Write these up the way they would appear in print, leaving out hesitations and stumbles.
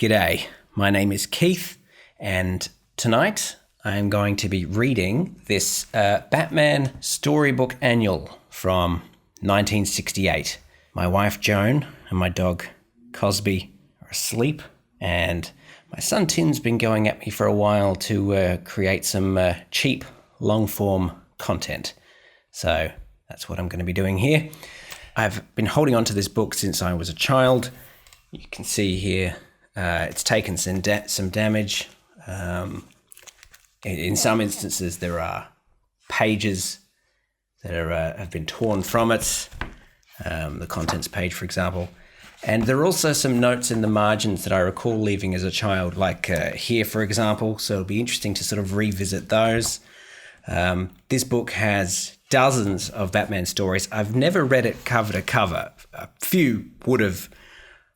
G'day, my name is Keith, and tonight I am going to be reading this Batman Storybook Annual from 1968. My wife Joan and my dog Cosby are asleep, and my son Tim's been going at me for a while to create some cheap long-form content. So that's what I'm going to be doing here. I've been holding on to this book since I was a child. You can see here it's taken some damage. In some instances, there are pages that have been torn from it, the contents page, for example. And there are also some notes in the margins that I recall leaving as a child, like here, for example. So it'll be interesting to sort of revisit those. This book has dozens of Batman stories. I've never read it cover to cover. A few would have,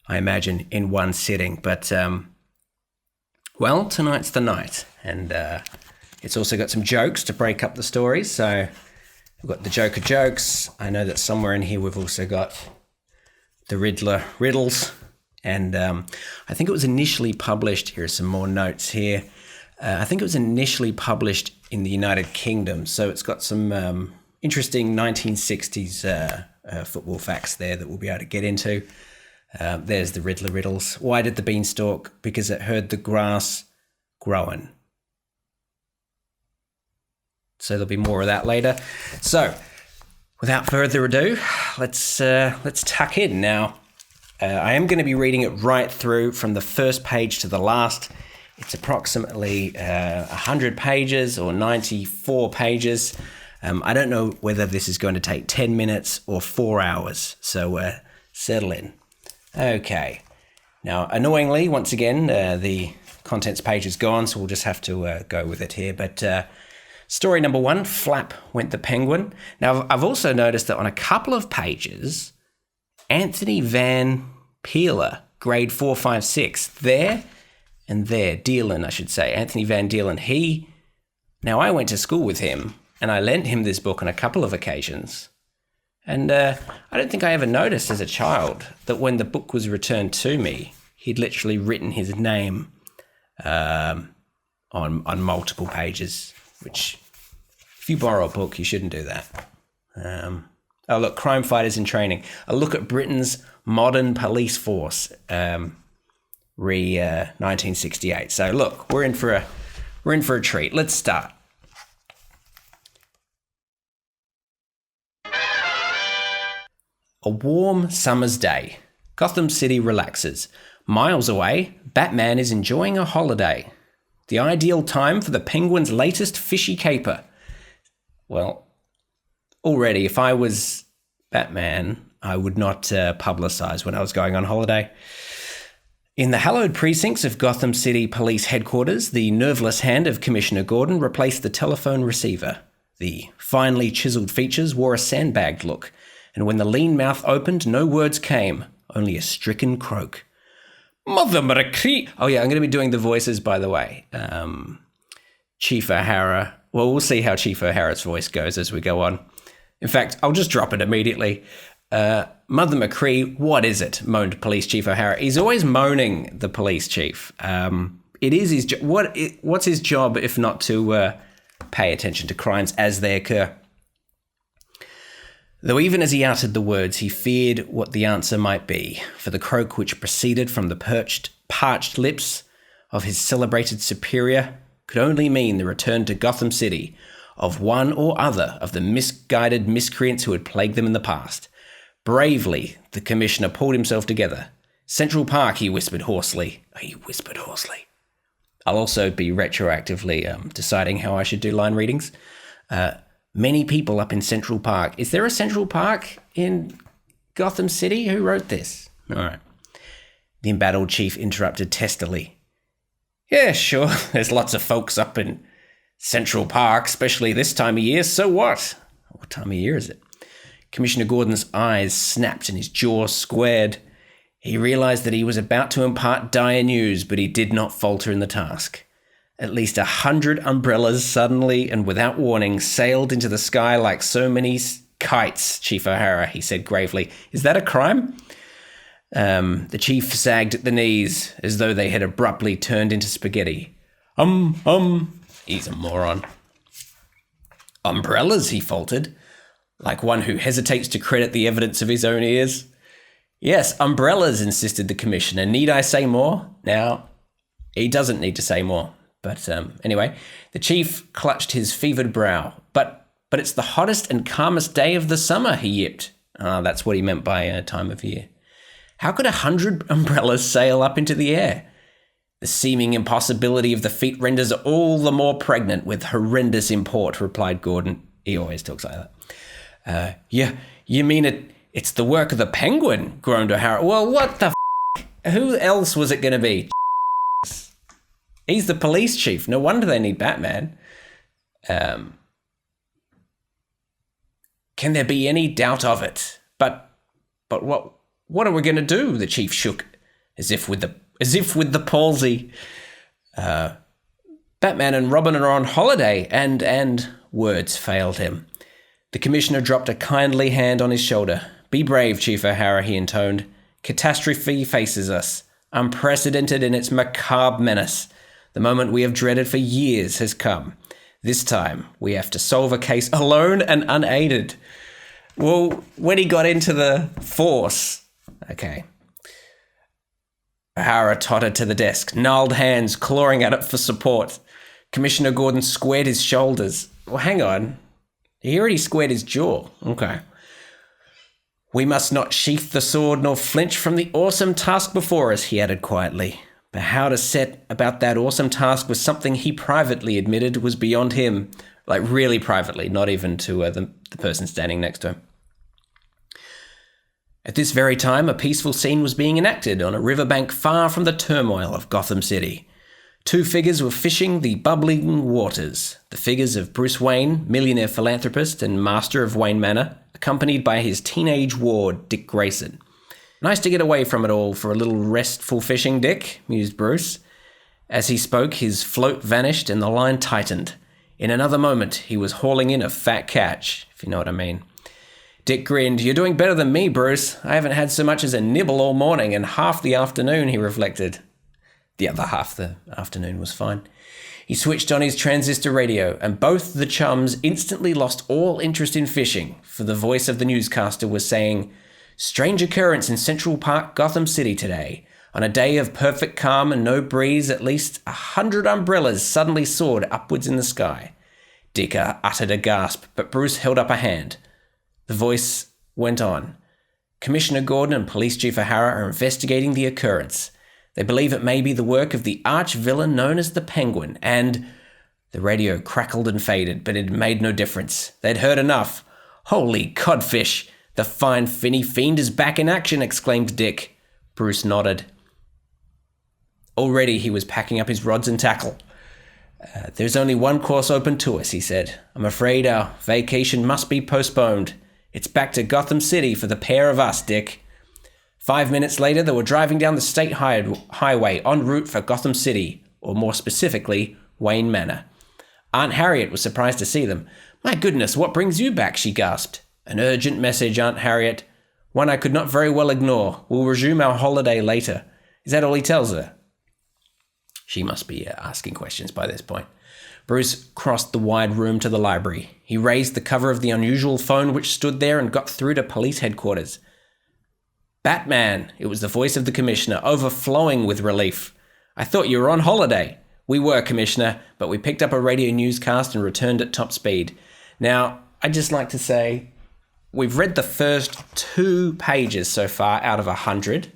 I imagine, in one sitting. But, well, tonight's the night. And it's also got some jokes to break up the stories. So we've got the Joker jokes. I know that somewhere in here we've also got the Riddler riddles. And I think it was initially published, here are some more notes here. I think it was initially published in the United Kingdom. So it's got some interesting 1960s football facts there that we'll be able to get into. There's the Riddler riddles. Why did the beanstalk? Because it heard the grass growing. So there'll be more of that later. So without further ado, let's tuck in. Now, I am going to be reading it right through from the first page to the last. It's approximately 100 pages or 94 pages. I don't know whether this is going to take 10 minutes or 4 hours. So settle in. Okay. Now, annoyingly, once again, the contents page is gone, so we'll just have to go with it here. But story number 1, Flap Went the Penguin. Now, I've also noticed that on a couple of pages, Anthony Van Peeler, grade 4, 5, 6, there and there, Dealin, I should say, Anthony Van Dealin. Now, I went to school with him, and I lent him this book on a couple of occasions. And I don't think I ever noticed as a child that when the book was returned to me, he'd literally written his name on multiple pages, which if you borrow a book, you shouldn't do that. Oh, look, Crime Fighters in Training. A look at Britain's modern police force, 1968. So look, we're in for a treat. Let's start. A warm summer's day. Gotham City relaxes. Miles away, Batman is enjoying a holiday. The ideal time for the Penguin's latest fishy caper. Well, already, if I was Batman, I would not publicise when I was going on holiday. In the hallowed precincts of Gotham City Police Headquarters, the nerveless hand of Commissioner Gordon replaced the telephone receiver. The finely chiselled features wore a sandbagged look, and when the lean mouth opened, no words came, only a stricken croak. Mother Maracree! Oh yeah, I'm going to be doing the voices, by the way. Chief O'Hara. Well, we'll see how Chief O'Hara's voice goes as we go on. In fact, I'll just drop it immediately. Mother McCree, what is it? Moaned Police Chief O'Hara. He's always moaning, the police chief. It is his what's his job if not to pay attention to crimes as they occur? Though even as he uttered the words, he feared what the answer might be, for the croak which proceeded from the parched lips of his celebrated superior could only mean the return to Gotham City of one or other of the misguided miscreants who had plagued them in the past. Bravely, the commissioner pulled himself together. Central Park, he whispered hoarsely. I'll also be retroactively deciding how I should do line readings. Many people up in Central Park. Is there a Central Park in Gotham City? Who wrote this? All right. The embattled chief interrupted testily. Yeah, sure. There's lots of folks up in Central Park, especially this time of year. So what? What time of year is it? Commissioner Gordon's eyes snapped and his jaw squared. He realized that he was about to impart dire news, but he did not falter in the task. At least 100 umbrellas suddenly and without warning sailed into the sky like so many kites, Chief O'Hara, he said gravely. Is that a crime? The chief sagged at the knees as though they had abruptly turned into spaghetti. He's a moron. Umbrellas, he faltered, like one who hesitates to credit the evidence of his own ears. Yes, umbrellas, insisted the commissioner. Need I say more? Now, he doesn't need to say more. But anyway, the chief clutched his fevered brow. But it's the hottest and calmest day of the summer, he yipped. That's what he meant by time of year. How could 100 umbrellas sail up into the air? The seeming impossibility of the feat renders all the more pregnant with horrendous import, replied Gordon. He always talks like that. You mean it's the work of the Penguin, groaned O'Hara. Well, what the Who else was it going to be? He's the police chief. No wonder they need Batman. Can there be any doubt of it? But what are we going to do? The chief shook, as if with the palsy. Batman and Robin are on holiday, and words failed him. The commissioner dropped a kindly hand on his shoulder. Be brave, Chief O'Hara, he intoned. Catastrophe faces us, unprecedented in its macabre menace. The moment we have dreaded for years has come. This time, we have to solve a case alone and unaided. Well, when he got into the force... Okay. O'Hara tottered to the desk, gnarled hands clawing at it for support. Commissioner Gordon squared his shoulders. Well, hang on. He already squared his jaw. Okay. We must not sheath the sword nor flinch from the awesome task before us, he added quietly. But how to set about that awesome task was something he privately admitted was beyond him. Like, really privately, not even to the person standing next to him. At this very time, a peaceful scene was being enacted on a riverbank far from the turmoil of Gotham City. Two figures were fishing the bubbling waters. The figures of Bruce Wayne, millionaire philanthropist and master of Wayne Manor, accompanied by his teenage ward, Dick Grayson. Nice to get away from it all for a little restful fishing, Dick, mused Bruce. As he spoke, his float vanished and the line tightened. In another moment, he was hauling in a fat catch, if you know what I mean. Dick grinned. You're doing better than me, Bruce. I haven't had so much as a nibble all morning and half the afternoon, he reflected. The other half the afternoon was fine. He switched on his transistor radio, and both the chums instantly lost all interest in fishing, for the voice of the newscaster was saying, Strange occurrence in Central Park, Gotham City today. On a day of perfect calm and no breeze, at least 100 umbrellas suddenly soared upwards in the sky. Dick uttered a gasp, but Bruce held up a hand. The voice went on. Commissioner Gordon and Police Chief O'Hara are investigating the occurrence. They believe it may be the work of the arch-villain known as the Penguin, and... The radio crackled and faded, but it made no difference. They'd heard enough. Holy codfish! The fine finny fiend is back in action, exclaimed Dick. Bruce nodded. Already he was packing up his rods and tackle. There's only one course open to us, he said. I'm afraid our vacation must be postponed. It's back to Gotham City for the pair of us, Dick. 5 minutes later, they were driving down the state highway en route for Gotham City, or more specifically, Wayne Manor. Aunt Harriet was surprised to see them. My goodness, what brings you back, she gasped. An urgent message, Aunt Harriet. One I could not very well ignore. We'll resume our holiday later. Is that all he tells her? She must be asking questions by this point. Bruce crossed the wide room to the library. He raised the cover of the unusual phone which stood there and got through to police headquarters. Batman, it was the voice of the commissioner, overflowing with relief. I thought you were on holiday. We were, Commissioner, but we picked up a radio newscast and returned at top speed. Now, I'd just like to say, we've read the first 2 pages so far out of 100.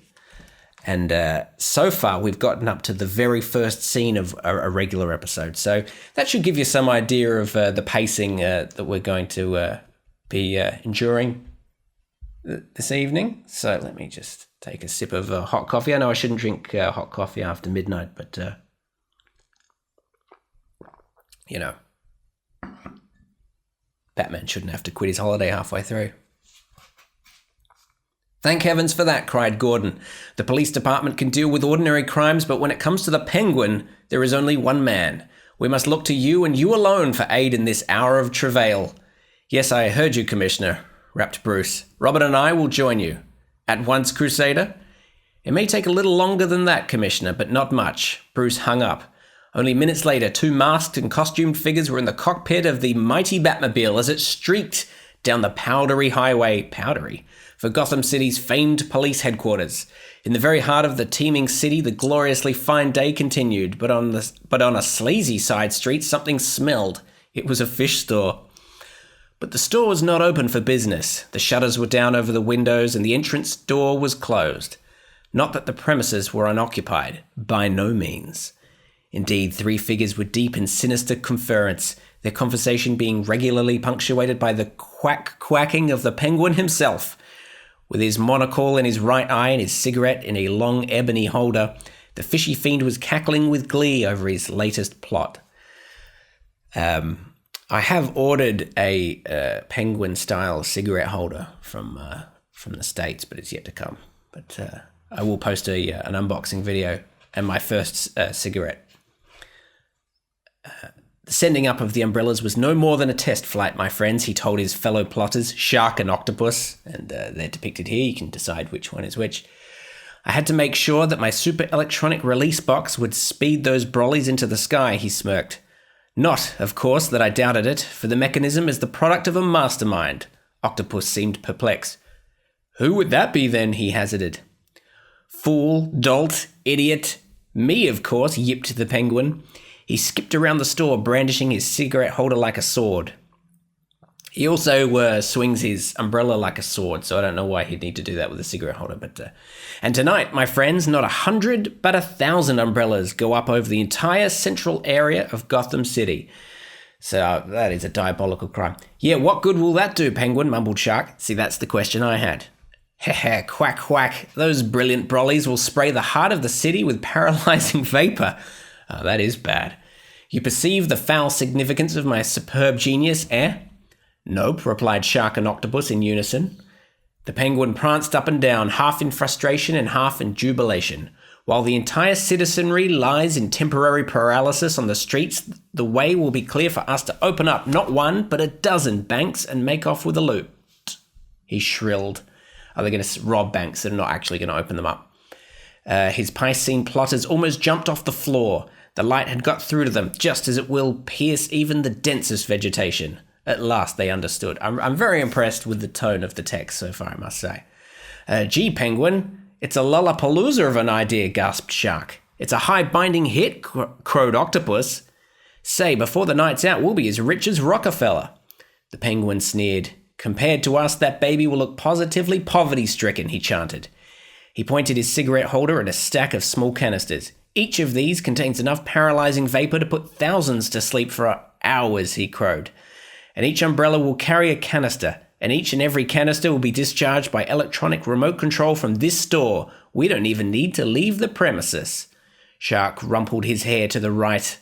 And so far, we've gotten up to the very first scene of a regular episode. So that should give you some idea of the pacing that we're going to be enduring this evening. So let me just take a sip of hot coffee. I know I shouldn't drink hot coffee after midnight, but, you know, Batman shouldn't have to quit his holiday halfway through. Thank heavens for that, cried Gordon. The police department can deal with ordinary crimes, but when it comes to the Penguin, there is only one man. We must look to you and you alone for aid in this hour of travail. Yes, I heard you, Commissioner, rapped Bruce. Robin and I will join you. At once, Crusader? It may take a little longer than that, Commissioner, but not much. Bruce hung up. Only minutes later, 2 masked and costumed figures were in the cockpit of the mighty Batmobile as it streaked down the powdery highway, for Gotham City's famed police headquarters. In the very heart of the teeming city, the gloriously fine day continued, but on a sleazy side street, something smelled. It was a fish store. But the store was not open for business. The shutters were down over the windows and the entrance door was closed. Not that the premises were unoccupied, by no means. Indeed, 3 figures were deep in sinister conference, their conversation being regularly punctuated by the quacking of the Penguin himself. With his monocle in his right eye and his cigarette in a long ebony holder, the fishy fiend was cackling with glee over his latest plot. I have ordered a Penguin-style cigarette holder from the States, but it's yet to come. But I will post an unboxing video and my first cigarette. The sending up of the umbrellas was no more than a test flight, my friends, he told his fellow plotters, Shark and Octopus, and they're depicted here. You can decide which one is which. I had to make sure that my super electronic release box would speed those brollies into the sky, he smirked. Not, of course, that I doubted it, for the mechanism is the product of a mastermind. Octopus seemed perplexed. Who would that be then, he hazarded. Fool, dolt, idiot. Me, of course, yipped the Penguin. He skipped around the store, brandishing his cigarette holder like a sword. He also swings his umbrella like a sword, so I don't know why he'd need to do that with a cigarette holder. But and tonight, my friends, not 100 but 1,000 umbrellas go up over the entire central area of Gotham City. So that is a diabolical crime. Yeah, what good will that do, Penguin, mumbled Shark. See, that's the question I had. Heh, quack, quack. Those brilliant brollies will spray the heart of the city with paralyzing vapor. Oh, that is bad. You perceive the foul significance of my superb genius, eh? Nope, replied Shark and Octopus in unison. The Penguin pranced up and down, half in frustration and half in jubilation. While the entire citizenry lies in temporary paralysis on the streets, the way will be clear for us to open up not 1 but 12 banks and make off with a loot. He shrilled. Are they going to rob banks? They're not actually going to open them up. His Piscine plotters almost jumped off the floor. The light had got through to them, just as it will pierce even the densest vegetation. At last they understood. I'm very impressed with the tone of the text so far, I must say. Gee, Penguin, it's a lollapalooza of an idea, gasped Shark. It's a high-binding hit, crowed Octopus. Say, before the night's out, we'll be as rich as Rockefeller. The Penguin sneered. Compared to us, that baby will look positively poverty-stricken, he chanted. He pointed his cigarette holder at a stack of small canisters. Each of these contains enough paralyzing vapor to put thousands to sleep for hours, he crowed. And each umbrella will carry a canister, and each and every canister will be discharged by electronic remote control from this store. We don't even need to leave the premises. Shark rumpled his hair to the right.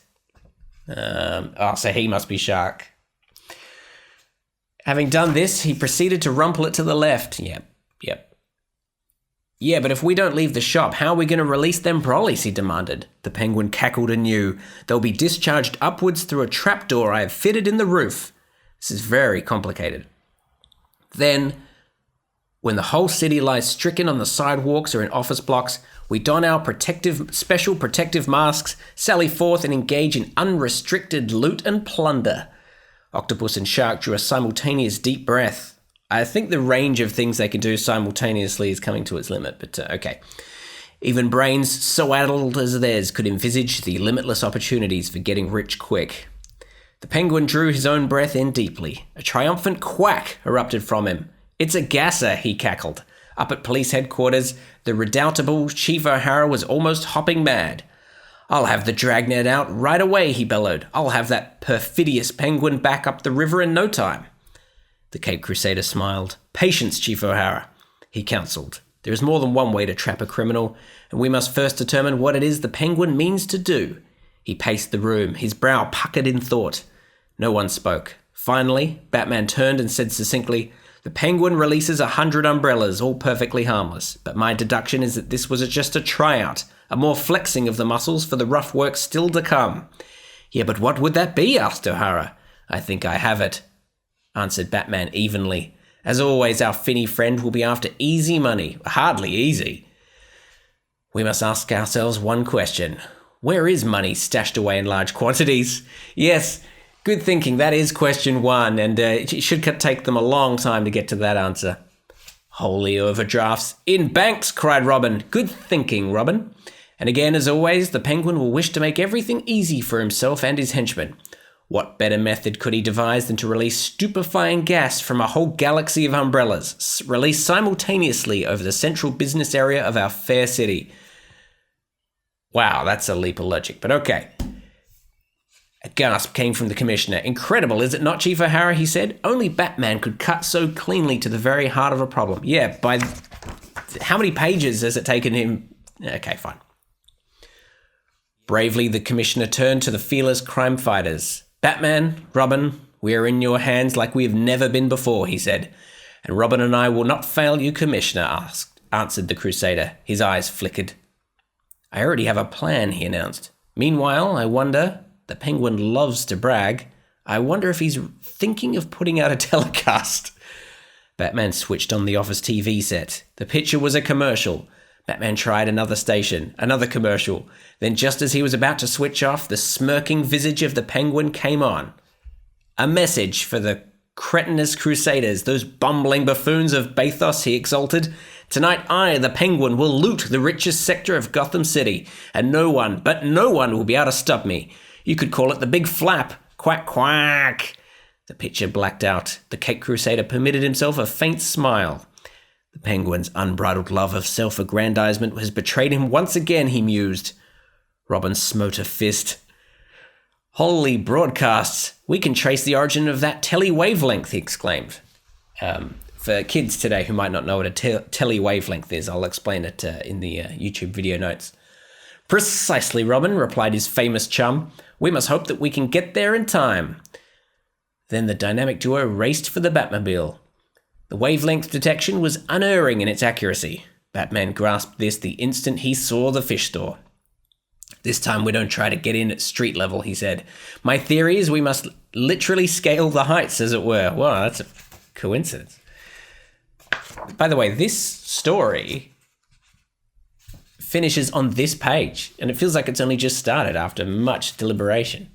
So he must be Shark. Having done this, he proceeded to rumple it to the left. Yep. Yeah, but if we don't leave the shop, how are we going to release them brollies, he demanded. The Penguin cackled anew. They'll be discharged upwards through a trapdoor I have fitted in the roof. This is very complicated. Then, when the whole city lies stricken on the sidewalks or in office blocks, we don our special protective masks, sally forth and engage in unrestricted loot and plunder. Octopus and Shark drew a simultaneous deep breath. I think the range of things they can do simultaneously is coming to its limit, but okay. Even brains so addled as theirs could envisage the limitless opportunities for getting rich quick. The Penguin drew his own breath in deeply. A triumphant quack erupted from him. It's a gasser, he cackled. Up at police headquarters, the redoubtable Chief O'Hara was almost hopping mad. I'll have the dragnet out right away, he bellowed. I'll have that perfidious Penguin back up the river in no time. The Cape Crusader smiled. Patience, Chief O'Hara, he counselled. There is more than one way to trap a criminal, and we must first determine what it is the Penguin means to do. He paced the room, his brow puckered in thought. No one spoke. Finally, Batman turned and said succinctly, The Penguin releases 100 umbrellas, all perfectly harmless, but my deduction is that this was just a tryout, a more flexing of the muscles for the rough work still to come. Yeah, but what would that be? Asked O'Hara. I think I have it, answered Batman evenly. As always, our finny friend will be after easy money. Hardly easy. We must ask ourselves one question. Where is money stashed away in large quantities? Yes, good thinking. That is question one, and it should take them a long time to get to that answer. Holy overdrafts. In banks, cried Robin. Good thinking, Robin. And again, as always, the Penguin will wish to make everything easy for himself and his henchmen. What better method could he devise than to release stupefying gas from a whole galaxy of umbrellas, released simultaneously over the central business area of our fair city? Wow, that's a leap of logic, but okay. A gasp came from the commissioner. Incredible, is it not, Chief O'Hara, he said. Only Batman could cut so cleanly to the very heart of a problem. Yeah, by how many pages has it taken him? Okay, fine. Bravely, the commissioner turned to the fearless crime fighters. Batman, Robin, we are in your hands like we have never been before, he said. And Robin and I will not fail you, Commissioner, answered the Crusader. His eyes flickered. I already have a plan, he announced. Meanwhile, I wonder, the Penguin loves to brag, I wonder if he's thinking of putting out a telecast. Batman switched on the office TV set. The picture was a commercial. Batman tried another station, another commercial. Then just as he was about to switch off, the smirking visage of the Penguin came on. A message for the cretinous Crusaders, those bumbling buffoons of Bathos, he exulted. Tonight I, the Penguin, will loot the richest sector of Gotham City, and no one will be able to stop me. You could call it the Big Flap. Quack, quack. The picture blacked out. The Cape Crusader permitted himself a faint smile. The Penguin's unbridled love of self-aggrandizement has betrayed him once again, he mused. Robin smote a fist. Holy broadcasts! We can trace the origin of that tele-wavelength, he exclaimed. For kids today who might not know what a tele-wavelength is, I'll explain it in the YouTube video notes. Precisely, Robin, replied his famous chum. We must hope that we can get there in time. Then the dynamic duo raced for the Batmobile. The wavelength detection was unerring in its accuracy. Batman grasped this the instant he saw the fish store. This time we don't try to get in at street level, he said. My theory is we must literally scale the heights, as it were. Wow, that's a coincidence. By the way, this story finishes on this page, and it feels like it's only just started after much deliberation.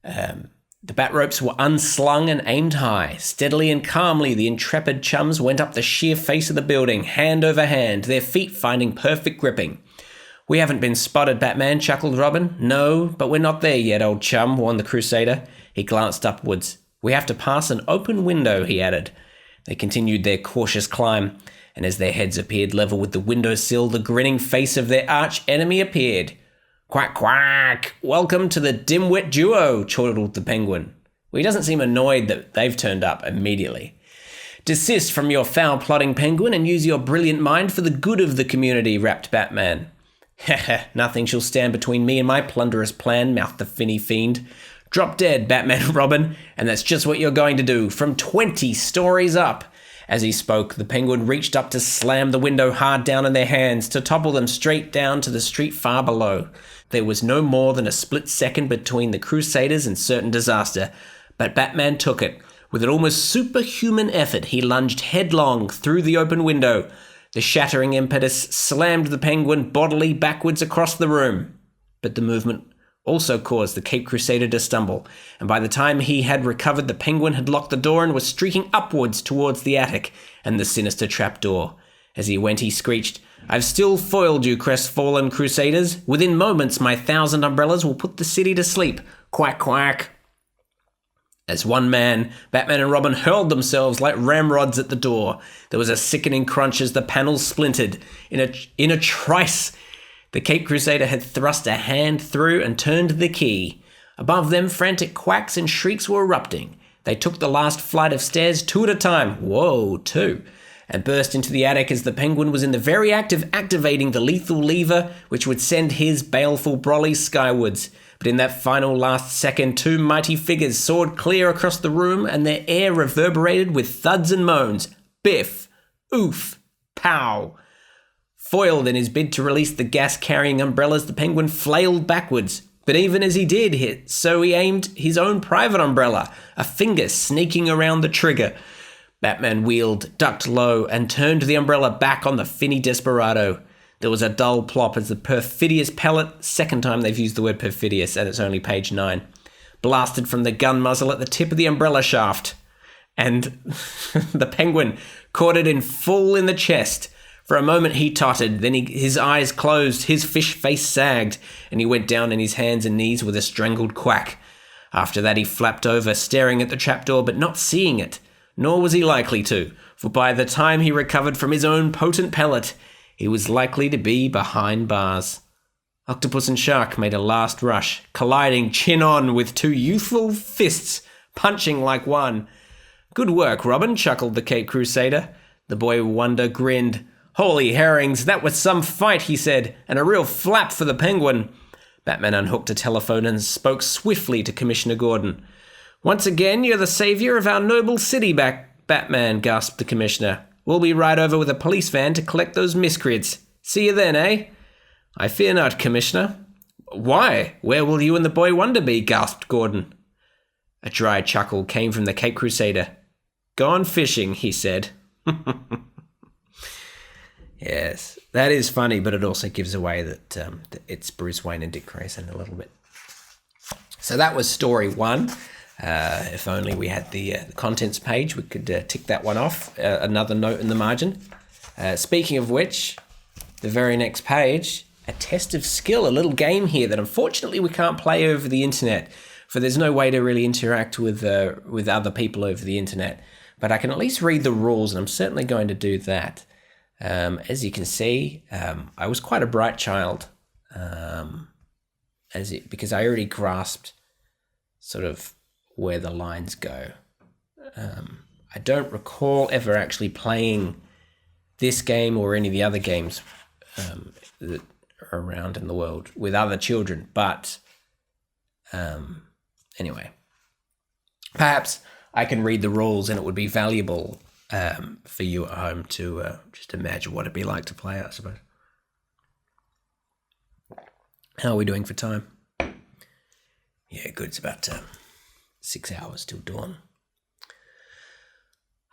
The bat ropes were unslung and aimed high. Steadily and calmly, the intrepid chums went up the sheer face of the building, hand over hand, their feet finding perfect gripping. We haven't been spotted, Batman, chuckled Robin. No, but we're not there yet, old chum, warned the Crusader. He glanced upwards. We have to pass an open window, he added. They continued their cautious climb, and as their heads appeared level with the windowsill, the grinning face of their arch-enemy appeared. Quack, quack! Welcome to the dim-wit duo, chortled the Penguin. Well, he doesn't seem annoyed that they've turned up immediately. Desist from your foul-plotting, Penguin, and use your brilliant mind for the good of the community, rapped Batman. Nothing shall stand between me and my plunderous plan, mouthed the finny fiend. Drop dead, Batman and Robin, and that's just what you're going to do, from 20 stories up. As he spoke, the Penguin reached up to slam the window hard down in their hands, to topple them straight down to the street far below. There was no more than a split second between the Crusaders and certain disaster, but Batman took it. With an almost superhuman effort, he lunged headlong through the open window. The shattering impetus slammed the Penguin bodily backwards across the room. But the movement also caused the Cape Crusader to stumble, and by the time he had recovered, the Penguin had locked the door and was streaking upwards towards the attic and the sinister trapdoor. As he went, he screeched, I've still foiled you, crestfallen Crusaders. Within moments, my 1,000 umbrellas will put the city to sleep. Quack, quack. As one man, Batman and Robin hurled themselves like ramrods at the door. There was a sickening crunch as the panels splintered. In a trice, the Cape Crusader had thrust a hand through and turned the key. Above them, frantic quacks and shrieks were erupting. They took the last flight of stairs 2 at a time, whoa, 2, and burst into the attic as the Penguin was in the very act of activating the lethal lever which would send his baleful brolly skywards. But in that final last second, 2 mighty figures soared clear across the room, and their air reverberated with thuds and moans. Biff! Oof! Pow! Foiled in his bid to release the gas-carrying umbrellas, the Penguin flailed backwards. But even as he did hit, so he aimed his own private umbrella, a finger sneaking around the trigger. Batman wheeled, ducked low, and turned the umbrella back on the finny desperado. There was a dull plop as the perfidious pellet, second time they've used the word perfidious, and it's only page 9, blasted from the gun muzzle at the tip of the umbrella shaft. And the penguin caught it in full in the chest. For a moment he tottered, then his eyes closed, his fish face sagged, and he went down on his hands and knees with a strangled quack. After that he flapped over, staring at the trapdoor but not seeing it, nor was he likely to, for by the time he recovered from his own potent pellet, he was likely to be behind bars. Octopus and Shark made a last rush, colliding chin on with two youthful fists, punching like one. "Good work, Robin," chuckled the Cape Crusader. The boy Wonder grinned. "Holy herrings, that was some fight," he said, "and a real flap for the penguin." Batman unhooked a telephone and spoke swiftly to Commissioner Gordon. "Once again, you're the savior of our noble city, Batman," gasped the Commissioner. "We'll be right over with a police van to collect those miscreants. See you then, eh?" "I fear not, Commissioner." "Why? Where will you and the boy Wonder be?" gasped Gordon. A dry chuckle came from the Cape Crusader. "Gone fishing," he said. Yes, that is funny, but it also gives away that it's Bruce Wayne and Dick Grayson a little bit. So that was story 1. If only we had the contents page, we could tick that one off. Another note in the margin. Speaking of which, the very next page, a test of skill, a little game here that unfortunately we can't play over the internet, for there's no way to really interact with other people over the internet. But I can at least read the rules, and I'm certainly going to do that. As you can see, I was quite a bright child, because I already grasped sort of where the lines go. I don't recall ever actually playing this game or any of the other games that are around in the world with other children, but anyway, perhaps I can read the rules and it would be valuable for you at home to just imagine what it'd be like to play it, I suppose. How are we doing for time? Yeah, good. It's about 6 hours till dawn.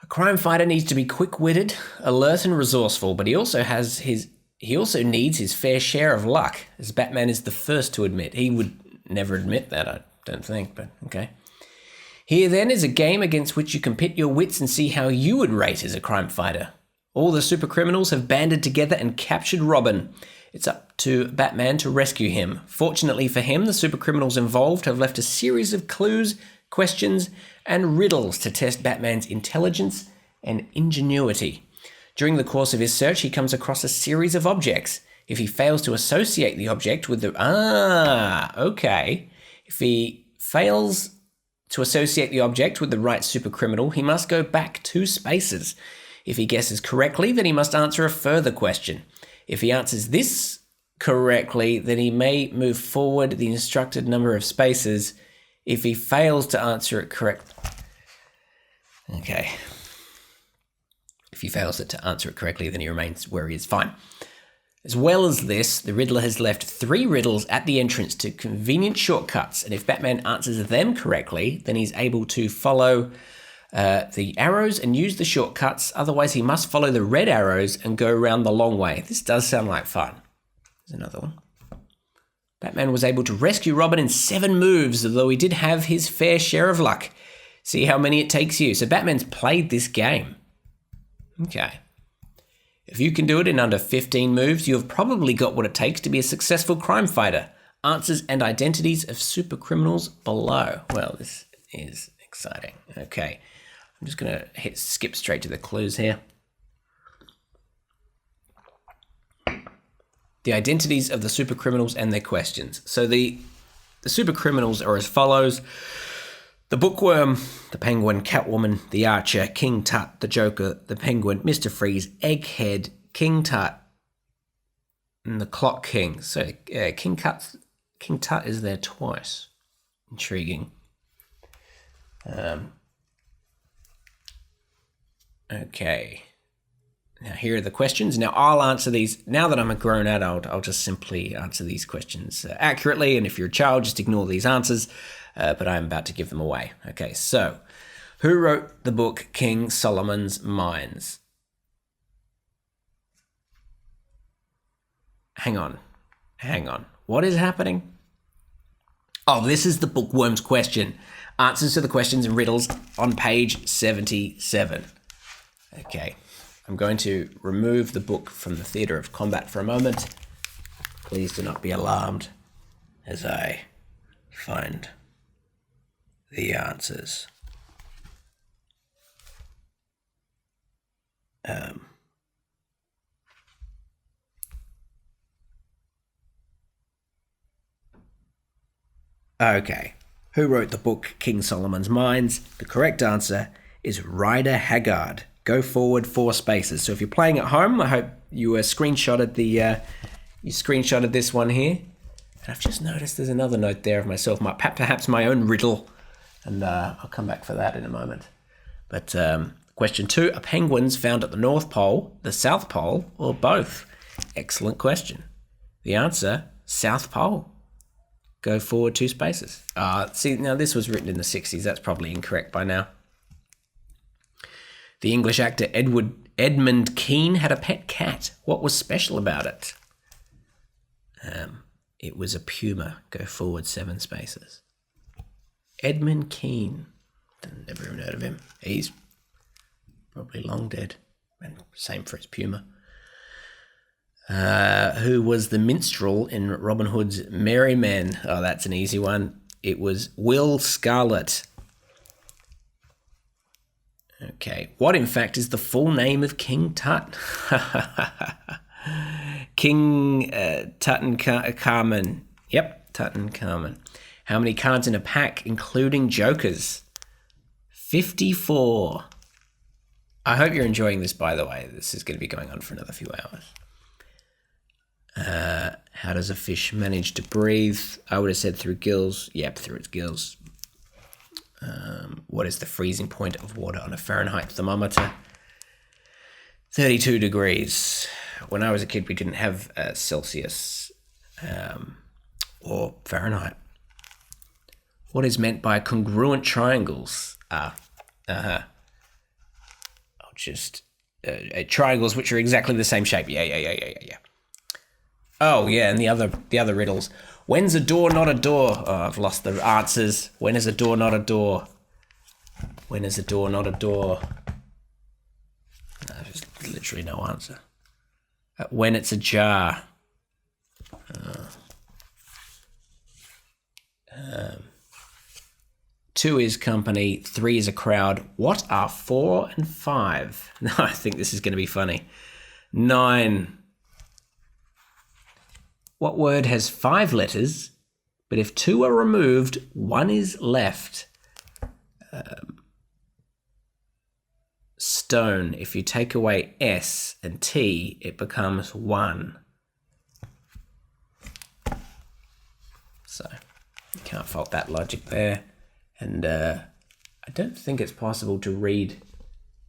A crime fighter needs to be quick-witted, alert and resourceful, but he also needs his fair share of luck, as Batman is the first to admit. He would never admit that, I don't think, but okay. Here then is a game against which you can pit your wits and see how you would rate as a crime fighter. All the super criminals have banded together and captured Robin. It's up to Batman to rescue him. Fortunately for him, the super criminals involved have left a series of clues, questions, and riddles to test Batman's intelligence and ingenuity. During the course of his search, he comes across a series of objects. If he fails to associate the object with the... If he fails to associate the object with the right supercriminal, he must go back 2 spaces. If he guesses correctly, then he must answer a further question. If he answers this correctly, then he may move forward the instructed number of spaces. If he fails to answer it correctly... Okay. If he fails to answer it correctly, then he remains where he is. Fine. As well as this, the Riddler has left 3 riddles at the entrance to convenient shortcuts, and if Batman answers them correctly, then he's able to follow the arrows and use the shortcuts. Otherwise, he must follow the red arrows and go around the long way. This does sound like fun. There's another one. Batman was able to rescue Robin in 7 moves, although he did have his fair share of luck. See how many it takes you. So Batman's played this game. Okay. If you can do it in under 15 moves, you have probably got what it takes to be a successful crime fighter. Answers and identities of super criminals below. Well, this is exciting. Okay. I'm just going to skip straight to the clues here. The identities of the super criminals and their questions. So the super criminals are as follows. The Bookworm, the Penguin, Catwoman, the Archer, King Tut, the Joker, the Penguin, Mr. Freeze, Egghead, King Tut, and the Clock King. So King Tut is there twice. Intriguing. Okay. Now here are the questions. Now I'll answer these. Now that I'm a grown adult, I'll just simply answer these questions accurately. And if you're a child, just ignore these answers. But I'm about to give them away. Okay, so who wrote the book King Solomon's Mines? Hang on. What is happening? Oh, this is the bookworm's question. Answers to the questions and riddles on page 77. Okay, I'm going to remove the book from the theatre of combat for a moment. Please do not be alarmed as I find the answers. Okay, who wrote the book King Solomon's Mines? The correct answer is Rider Haggard. Go forward 4 spaces. So if you're playing at home, I hope you screenshotted this one here. And I've just noticed there's another note there of myself, perhaps my own riddle, and I'll come back for that in a moment. But question 2, are penguins found at the North Pole, the South Pole, or both? Excellent question. The answer, South Pole. Go forward 2 spaces. See, now this was written in the 60s. That's probably incorrect by now. The English actor Edmund Kean had a pet cat. What was special about it? It was a puma. Go forward 7 spaces. Edmund Kean. Never even heard of him. He's probably long dead. And same for his puma. Who was the minstrel in Robin Hood's Merry Men? Oh, that's an easy one. It was Will Scarlet. Okay. What, in fact, is the full name of King Tut? King Tutankhamun. Yep, Tutankhamun. How many cards in a pack, including jokers? 54. I hope you're enjoying this, by the way. This is going to be going on for another few hours. How does a fish manage to breathe? I would have said through gills. Yep, through its gills. What is the freezing point of water on a Fahrenheit thermometer? 32 degrees. When I was a kid, we didn't have Celsius or Fahrenheit. What is meant by congruent triangles? Triangles which are exactly the same shape. Yeah. Oh, yeah, and the other riddles. When's a door not a door? Oh, I've lost the answers. When is a door not a door? When is a door not a door? No, there's literally no answer. When it's a jar. 2 is company, 3 is a crowd. What are 4 and 5? No, I think this is going to be funny. 9. What word has 5 letters, but if 2 are removed, 1 is left? Stone. If you take away S and T, it becomes 1. So, you can't fault that logic there. And I don't think it's possible to read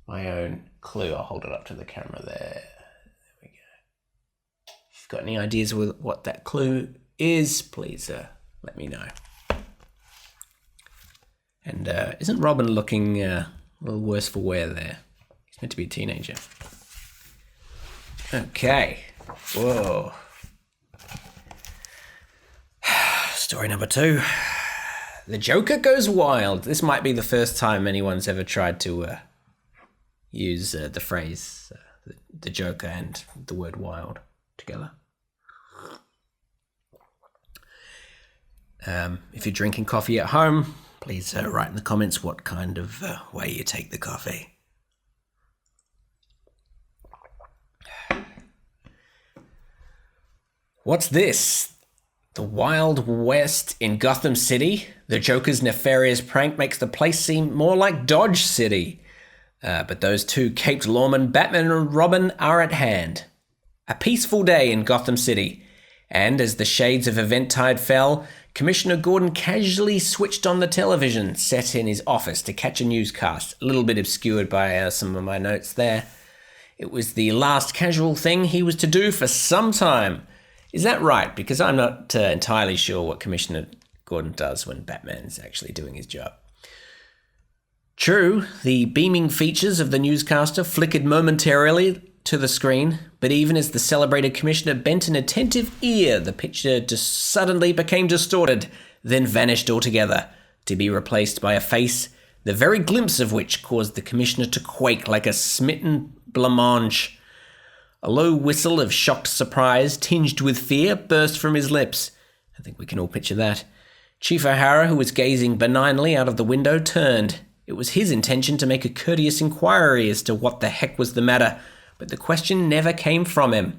my own clue. I'll hold it up to the camera there. There we go. If you've got any ideas with what that clue is, please let me know. And isn't Robin looking a little worse for wear there? He's meant to be a teenager. Okay. Whoa. Story number 2. The Joker goes wild. This might be the first time anyone's ever tried to use the phrase the Joker and the word wild together. If you're drinking coffee at home, please write in the comments what kind of way you take the coffee. What's this? The Wild West in Gotham City? The Joker's nefarious prank makes the place seem more like Dodge City. But those 2 caped lawmen, Batman and Robin, are at hand. A peaceful day in Gotham City. And as the shades of Eventide fell, Commissioner Gordon casually switched on the television set in his office to catch a newscast. A little bit obscured by some of my notes there. It was the last casual thing he was to do for some time. Is that right? Because I'm not entirely sure what Commissioner Gordon does when Batman's actually doing his job. True, the beaming features of the newscaster flickered momentarily to the screen, but even as the celebrated commissioner bent an attentive ear, the picture just suddenly became distorted, then vanished altogether, to be replaced by a face, the very glimpse of which caused the commissioner to quake like a smitten blancmange. A low whistle of shocked surprise, tinged with fear, burst from his lips. I think we can all picture that. Chief O'Hara, who was gazing benignly out of the window, turned. It was his intention to make a courteous inquiry as to what the heck was the matter, but the question never came from him.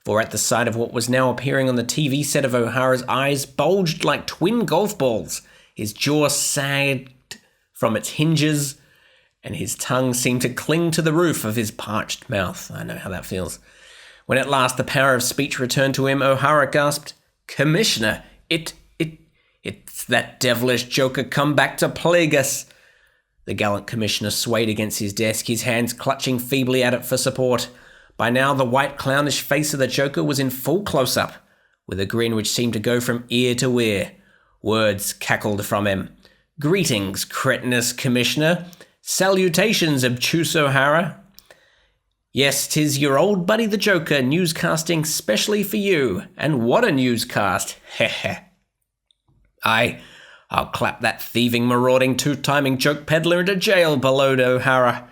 For at the sight of what was now appearing on the TV set of O'Hara's eyes bulged like twin golf balls. His jaw sagged from its hinges, and his tongue seemed to cling to the roof of his parched mouth. I know how that feels. When at last the power of speech returned to him, O'Hara gasped, "Commissioner, it's that devilish joker come back to plague us." The gallant commissioner swayed against his desk, his hands clutching feebly at it for support. By now the white clownish face of the joker was in full close-up, with a grin which seemed to go from ear to ear. Words cackled from him. "Greetings, cretinous commissioner. Salutations, obtuse O'Hara. Yes, 'tis your old buddy the Joker, newscasting specially for you. And what a newscast! Heh. I'll clap that thieving, marauding, two-timing joke peddler into jail, bellowed O'Hara.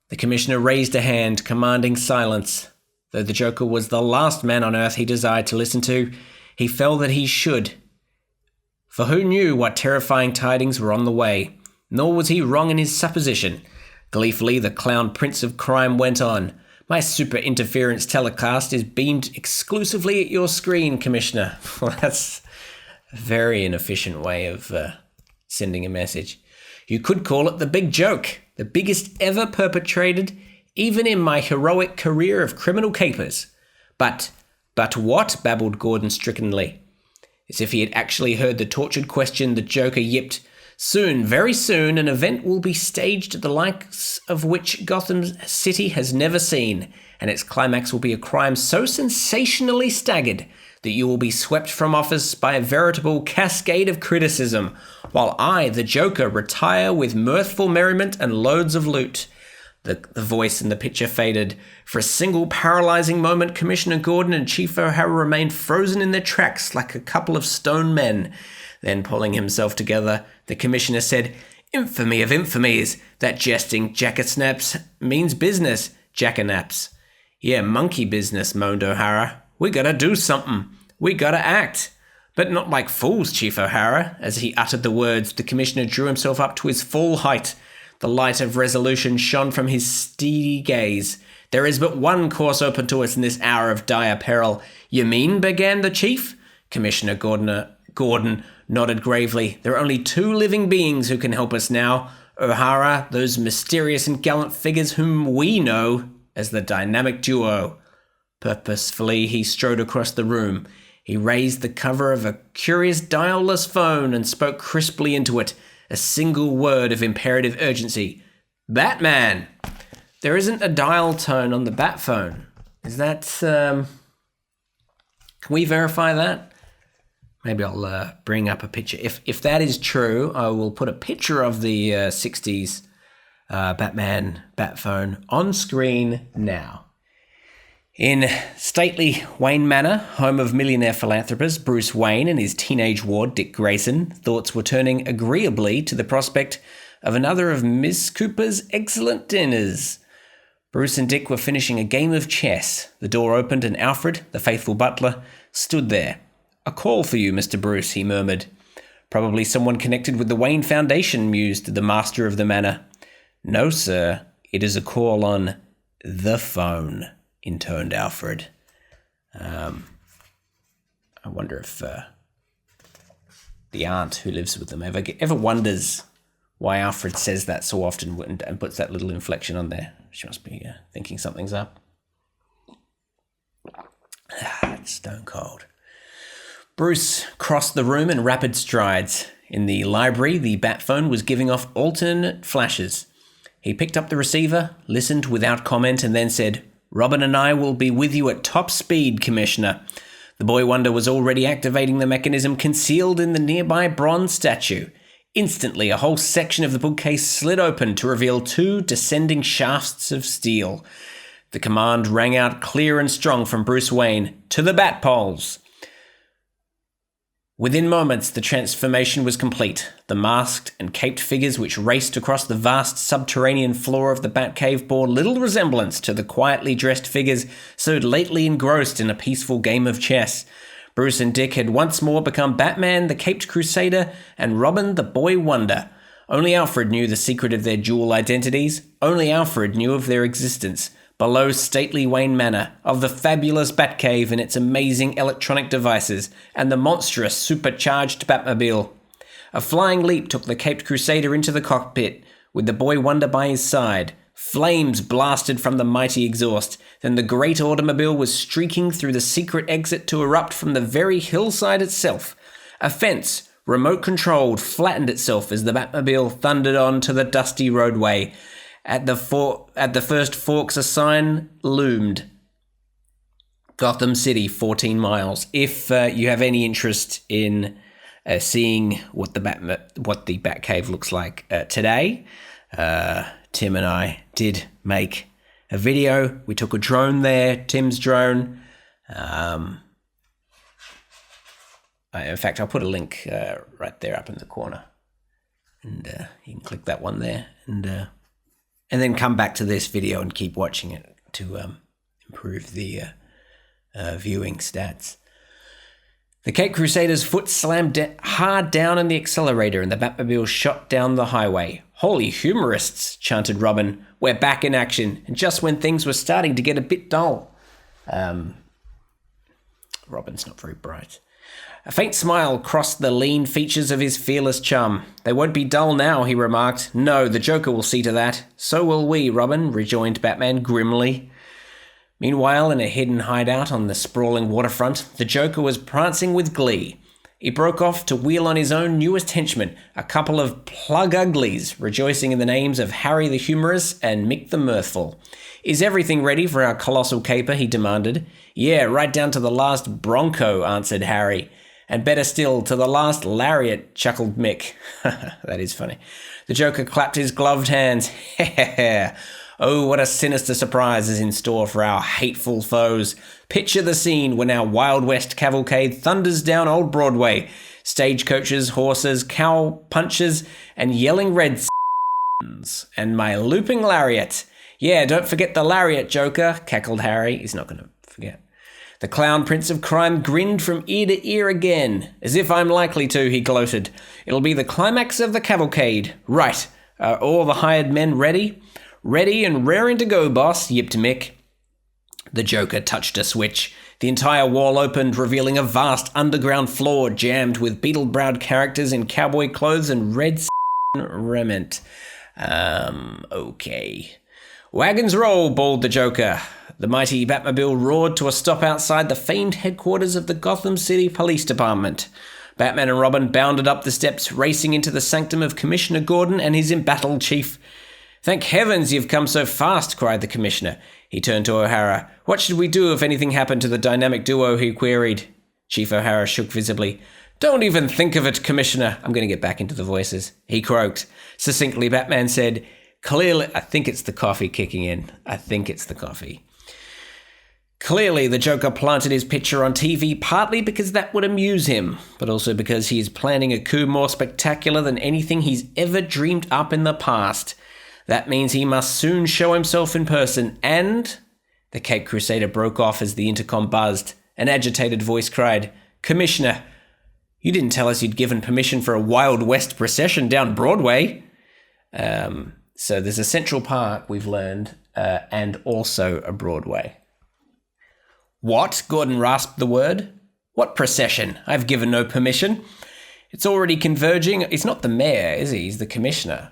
The commissioner raised a hand, commanding silence. Though the Joker was the last man on earth he desired to listen to, he felt that he should. For who knew what terrifying tidings were on the way? Nor was he wrong in his supposition. Gleefully, the clown prince of crime went on. "My super interference telecast is beamed exclusively at your screen, Commissioner." Well, that's a very inefficient way of sending a message. "You could call it the big joke, the biggest ever perpetrated, even in my heroic career of criminal capers." But what?" babbled Gordon strickenly. As if he had actually heard the tortured question, the Joker yipped, "Soon, very soon, an event will be staged the likes of which Gotham City has never seen, and its climax will be a crime so sensationally staggered that you will be swept from office by a veritable cascade of criticism, while I, the Joker, retire with mirthful merriment and loads of loot." The voice in the picture faded. For a single paralyzing moment, Commissioner Gordon and Chief O'Hara remained frozen in their tracks like a couple of stone men. Then, pulling himself together, the commissioner said, "Infamy of infamies! That jesting jackersnaps means business, jackernaps." "Yeah, monkey business," moaned O'Hara. "We gotta do something. We gotta act." "But not like fools, Chief O'Hara." As he uttered the words, the commissioner drew himself up to his full height. The light of resolution shone from his steady gaze. "There is but one course open to us in this hour of dire peril." "You mean?" began the chief. Commissioner Gordon nodded gravely. "There are only two living beings who can help us now. O'Hara, those mysterious and gallant figures whom we know as the dynamic duo." Purposefully, he strode across the room. He raised the cover of a curious dial-less phone and spoke crisply into it, a single word of imperative urgency. "Batman!" There isn't a dial tone on the Bat phone. Is that... Can we verify that? Maybe I'll bring up a picture. If that is true, I will put a picture of the 60s Batman Bat phone on screen now. In stately Wayne Manor, home of millionaire philanthropist Bruce Wayne and his teenage ward Dick Grayson, thoughts were turning agreeably to the prospect of another of Miss Cooper's excellent dinners. Bruce and Dick were finishing a game of chess. The door opened and Alfred, the faithful butler, stood there. "A call for you, Mr. Bruce," he murmured. "Probably someone connected with the Wayne Foundation," mused the master of the manor. "No, sir. It is a call on the phone," intoned Alfred. I wonder if the aunt who lives with them ever wonders why Alfred says that so often and puts that little inflection on there. She must be thinking something's up. It's stone cold. Bruce crossed the room in rapid strides. In the library, the bat phone was giving off alternate flashes. He picked up the receiver, listened without comment, and then said, "Robin and I will be with you at top speed, Commissioner." The boy wonder was already activating the mechanism concealed in the nearby bronze statue. Instantly, a whole section of the bookcase slid open to reveal two descending shafts of steel. The command rang out clear and strong from Bruce Wayne, "To the bat poles!" Within moments, the transformation was complete. The masked and caped figures which raced across the vast subterranean floor of the Batcave bore little resemblance to the quietly dressed figures so lately engrossed in a peaceful game of chess. Bruce and Dick had once more become Batman, the Caped Crusader, and Robin, the Boy Wonder. Only Alfred knew the secret of their dual identities. Only Alfred knew of their existence. Below stately Wayne Manor, of the fabulous Batcave and its amazing electronic devices, and the monstrous supercharged Batmobile. A flying leap took the Caped Crusader into the cockpit, with the Boy Wonder by his side. Flames blasted from the mighty exhaust. Then the great automobile was streaking through the secret exit to erupt from the very hillside itself. A fence, remote-controlled, flattened itself as the Batmobile thundered on to the dusty roadway. At the first forks, a sign loomed. Gotham City, 14 miles. If you have any interest in seeing what the Batcave looks like today, Tim and I did make a video. We took a drone there, Tim's drone. In fact, I'll put a link right there up in the corner. And you can click that one there. And then come back to this video and keep watching it to improve the viewing stats. The Caped Crusader's foot slammed hard down on the accelerator and the Batmobile shot down the highway. "Holy humorists," chanted Robin. "We're back in action, and just when things were starting to get a bit dull." Robin's not very bright. A faint smile crossed the lean features of his fearless chum. "They won't be dull now," he remarked. "No, the Joker will see to that." "So will we, Robin," rejoined Batman grimly. Meanwhile, in a hidden hideout on the sprawling waterfront, the Joker was prancing with glee. He broke off to wheel on his own newest henchmen, a couple of plug uglies, rejoicing in the names of Harry the Humorous and Mick the Mirthful. "Is everything ready for our colossal caper?" he demanded. "Yeah, right down to the last bronco," answered Harry. "And better still, to the last lariat," chuckled Mick. That is funny. The Joker clapped his gloved hands. Oh, what a sinister surprise is in store for our hateful foes. Picture the scene when our Wild West cavalcade thunders down Old Broadway. Stagecoaches, horses, cow punchers, and yelling red and my looping lariat. "Yeah, don't forget the lariat, Joker," cackled Harry. He's not going to forget. The clown prince of crime grinned from ear to ear again. "As if I'm likely to," he gloated. "It'll be the climax of the cavalcade. Right, are all the hired men ready?" "Ready and raring to go, boss," yipped Mick. The Joker touched a switch. The entire wall opened, revealing a vast underground floor jammed with beetle-browed characters in cowboy clothes and red raiment. Okay. "Wagons roll," bawled the Joker. The mighty Batmobile roared to a stop outside the famed headquarters of the Gotham City Police Department. Batman and Robin bounded up the steps, racing into the sanctum of Commissioner Gordon and his embattled chief. "Thank heavens you've come so fast," cried the Commissioner. He turned to O'Hara. "What should we do if anything happened to the dynamic duo?" he queried. Chief O'Hara shook visibly. "Don't even think of it, Commissioner." I'm going to get back into the voices. He croaked. Succinctly, Batman said, "Clearly," I think it's the coffee kicking in. I think it's the coffee. Clearly, the Joker planted his picture on TV partly because that would amuse him, but also because he is planning a coup more spectacular than anything he's ever dreamed up in the past. That means he must soon show himself in person, and... The Caped Crusader broke off as the intercom buzzed. An agitated voice cried, "Commissioner, you didn't tell us you'd given permission for a Wild West procession down Broadway." So there's a Central Park, we've learned, and also a Broadway. "What?" Gordon rasped the word. "What procession? I've given no permission. It's already converging." He's not the mayor, is he? He's the commissioner.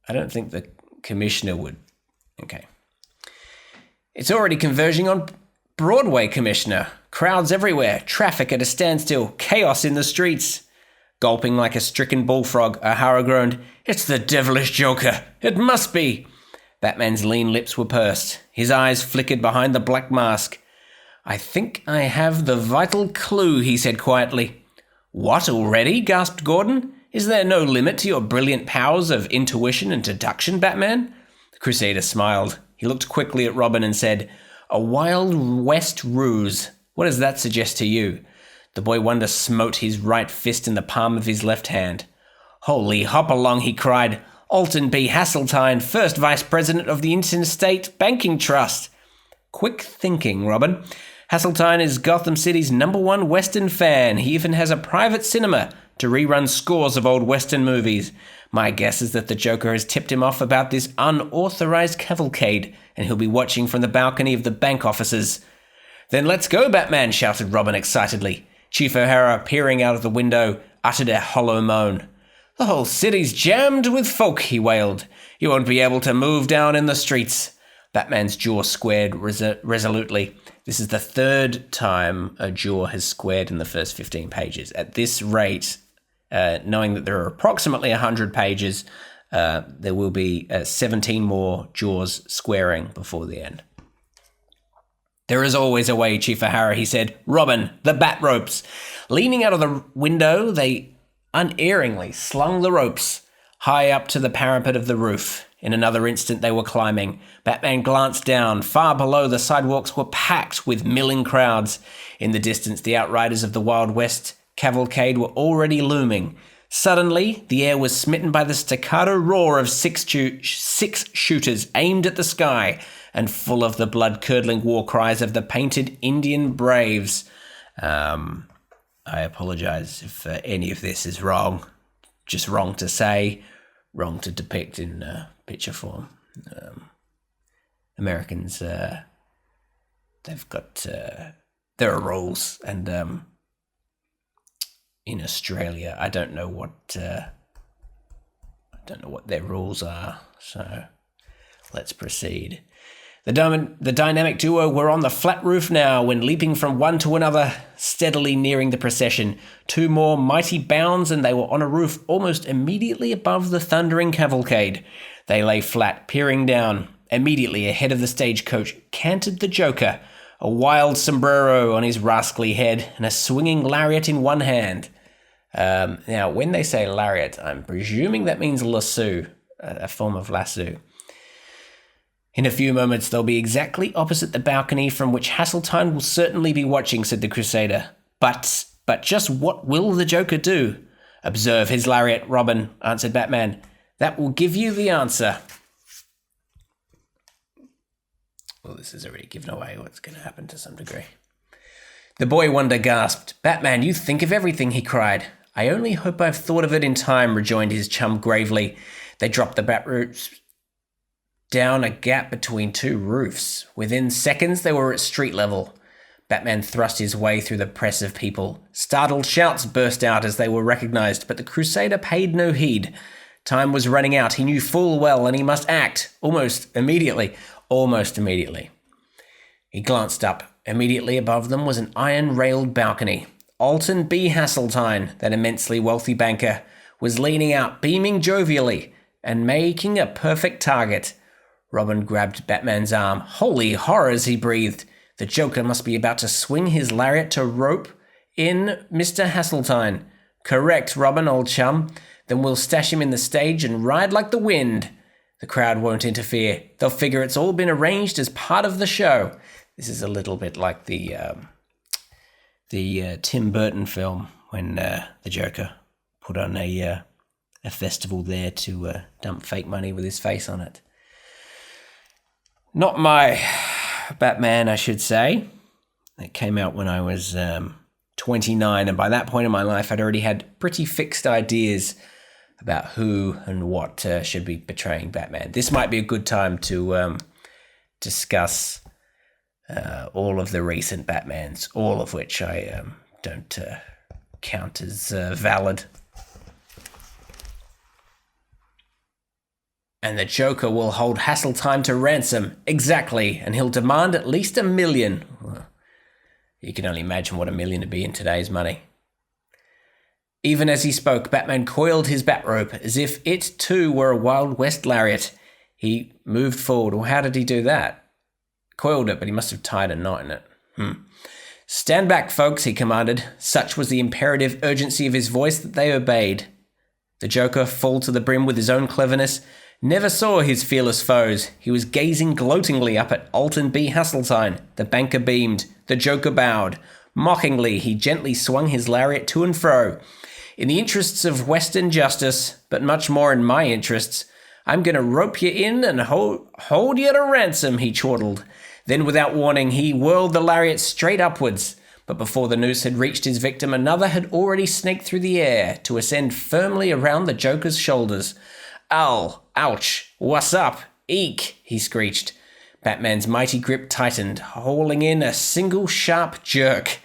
I don't think the commissioner would. Okay. "It's already converging on Broadway, Commissioner. Crowds everywhere, traffic at a standstill, chaos in the streets." Gulping like a stricken bullfrog, O'Hara groaned, "It's the devilish Joker. It must be." Batman's lean lips were pursed. His eyes flickered behind the black mask. "I think I have the vital clue," he said quietly. "What, already?" gasped Gordon. "Is there no limit to your brilliant powers of intuition and deduction, Batman?" The Crusader smiled. He looked quickly at Robin and said, A Wild West ruse. What does that suggest to you? The boy wonder smote his right fist in the palm of his left hand. Holy hop-along, he cried. Alton B. Hasseltine, first vice president of the Interstate Banking Trust. Quick thinking, Robin. Hasseltine is Gotham City's #1 Western fan. He even has a private cinema to rerun scores of old Western movies. My guess is that the Joker has tipped him off about this unauthorized cavalcade, and he'll be watching from the balcony of the bank offices. Then let's go, Batman, shouted Robin excitedly. Chief O'Hara, peering out of the window, uttered a hollow moan. The whole city's jammed with folk, he wailed. You won't be able to move down in the streets. Batman's jaw squared resolutely. This is the third time a jaw has squared in the first 15 pages. At this rate, knowing that there are approximately 100 pages, there will be 17 more jaws squaring before the end. There is always a way, Chief O'Hara, he said. Robin, the bat ropes. Leaning out of the window, they unerringly slung the ropes high up to the parapet of the roof. In another instant, they were climbing. Batman glanced down. Far below, the sidewalks were packed with milling crowds. In the distance, the outriders of the Wild West cavalcade were already looming. Suddenly, the air was smitten by the staccato roar of six shooters aimed at the sky and full of the blood-curdling war cries of the painted Indian braves. I apologize if any of this is wrong. Just wrong to say, wrong to depict in picture form. Americans, they've got, there are rules, and in Australia, I don't know what their rules are, so let's proceed. The dynamic duo were on the flat roof now when leaping from one to another, steadily nearing the procession. 2 more mighty bounds and they were on a roof almost immediately above the thundering cavalcade. They lay flat, peering down. Immediately ahead of the stagecoach cantered the Joker, a wild sombrero on his rascally head and a swinging lariat in one hand. Now, when they say lariat, I'm presuming that means lasso, a form of lasso. In a few moments, they'll be exactly opposite the balcony from which Hasseltine will certainly be watching, said the Crusader. But just what will the Joker do? Observe his lariat, Robin, answered Batman. That will give you the answer. Well, this has already given away what's going to happen to some degree. The boy wonder gasped. Batman, you think of everything, he cried. I only hope I've thought of it in time, rejoined his chum gravely. They dropped the bat roots down a gap between 2 roofs. Within seconds, they were at street level. Batman thrust his way through the press of people. Startled shouts burst out as they were recognized, but the Crusader paid no heed. Time was running out. He knew full well, and he must act almost immediately. He glanced up. Immediately above them was an iron-railed balcony. Alton B. Hasseltine, that immensely wealthy banker, was leaning out, beaming jovially, and making a perfect target. Robin grabbed Batman's arm. Holy horrors, he breathed. The Joker must be about to swing his lariat to rope in Mr. Hasseltine. Correct, Robin, old chum. Then we'll stash him in the stage and ride like the wind. The crowd won't interfere. They'll figure it's all been arranged as part of the show. This is a little bit like the Tim Burton film when the Joker put on a festival there to dump fake money with his face on it. Not my Batman, I should say. It came out when I was 29, and by that point in my life, I'd already had pretty fixed ideas about who and what should be portraying Batman. This might be a good time to discuss all of the recent Batmans, all of which I don't count as valid. And the Joker will hold Hasseltine to ransom. Exactly. And he'll demand at least $1 million. Well, you can only imagine what $1 million would be in today's money. Even as he spoke, Batman coiled his bat rope as if it too were a Wild West lariat. He moved forward. Well, how did he do that? Coiled it, but he must have tied a knot in it. Stand back, folks, he commanded. Such was the imperative urgency of his voice that they obeyed. The Joker, full to the brim with his own cleverness, never saw his fearless foes. He was gazing gloatingly up at Alton B. Hasseltine. The banker beamed. The Joker bowed. Mockingly, he gently swung his lariat to and fro. In the interests of Western justice, but much more in my interests, I'm going to rope you in and hold you to ransom, he chortled. Then, without warning, he whirled the lariat straight upwards. But before the noose had reached his victim, another had already snaked through the air to ascend firmly around the Joker's shoulders. Ow! Ouch! What's up? Eek! He screeched. Batman's mighty grip tightened, hauling in a single sharp jerk.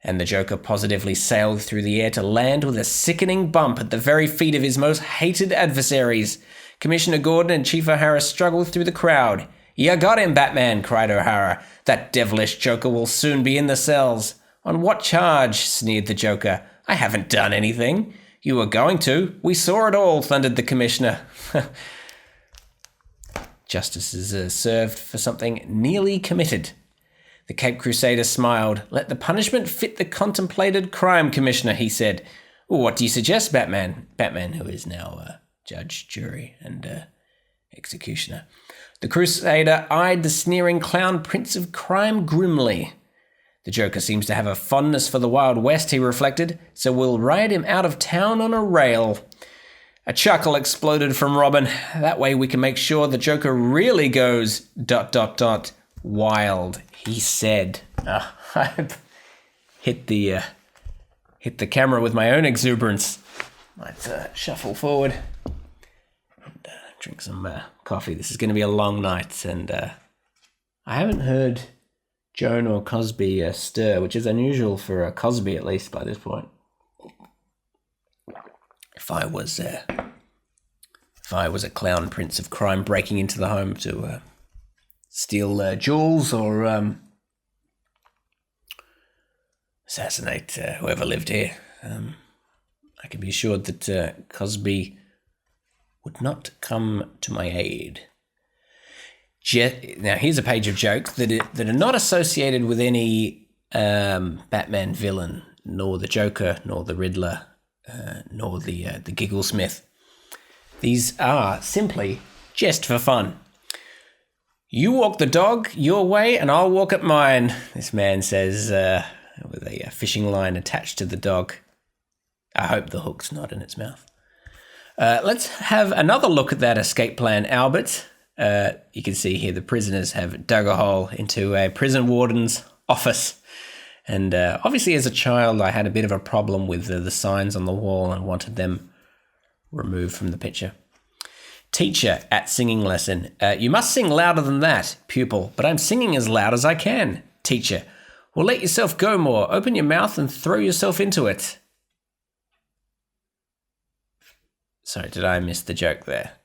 And the Joker positively sailed through the air to land with a sickening bump at the very feet of his most hated adversaries. Commissioner Gordon and Chief O'Hara struggled through the crowd. "You got him, Batman," cried O'Hara. "That devilish Joker will soon be in the cells." "On what charge?" sneered the Joker. "I haven't done anything." "You were going to. We saw it all," thundered the Commissioner. Justice is served for something nearly committed. The Cape Crusader smiled. "Let the punishment fit the contemplated crime, Commissioner," he said. "What do you suggest, Batman?" Batman, who is now judge, jury, and executioner. The Crusader eyed the sneering clown prince of crime grimly. The Joker seems to have a fondness for the Wild West, he reflected, so we'll ride him out of town on a rail. A chuckle exploded from Robin. That way we can make sure the Joker really goes ... wild, he said. I hit the camera with my own exuberance. Let's shuffle forward and drink some coffee. This is going to be a long night, and I haven't heard Joan or Cosby stir, which is unusual for Cosby, at least by this point. If I was a clown prince of crime breaking into the home to steal jewels or assassinate whoever lived here, I can be assured that Cosby would not come to my aid. Now, here's a page of jokes that are not associated with any Batman villain, nor the Joker, nor the Riddler, nor the Gigglesmith. These are simply just for fun. "You walk the dog your way and I'll walk it mine," this man says with a fishing line attached to the dog. I hope the hook's not in its mouth. Let's have another look at that escape plan, Albert. You can see here the prisoners have dug a hole into a prison warden's office. And obviously as a child I had a bit of a problem with the signs on the wall and wanted them removed from the picture. Teacher at singing lesson. "You must sing louder than that." Pupil. "But I'm singing as loud as I can." Teacher. "Well, let yourself go more. Open your mouth and throw yourself into it." Sorry, did I miss the joke there?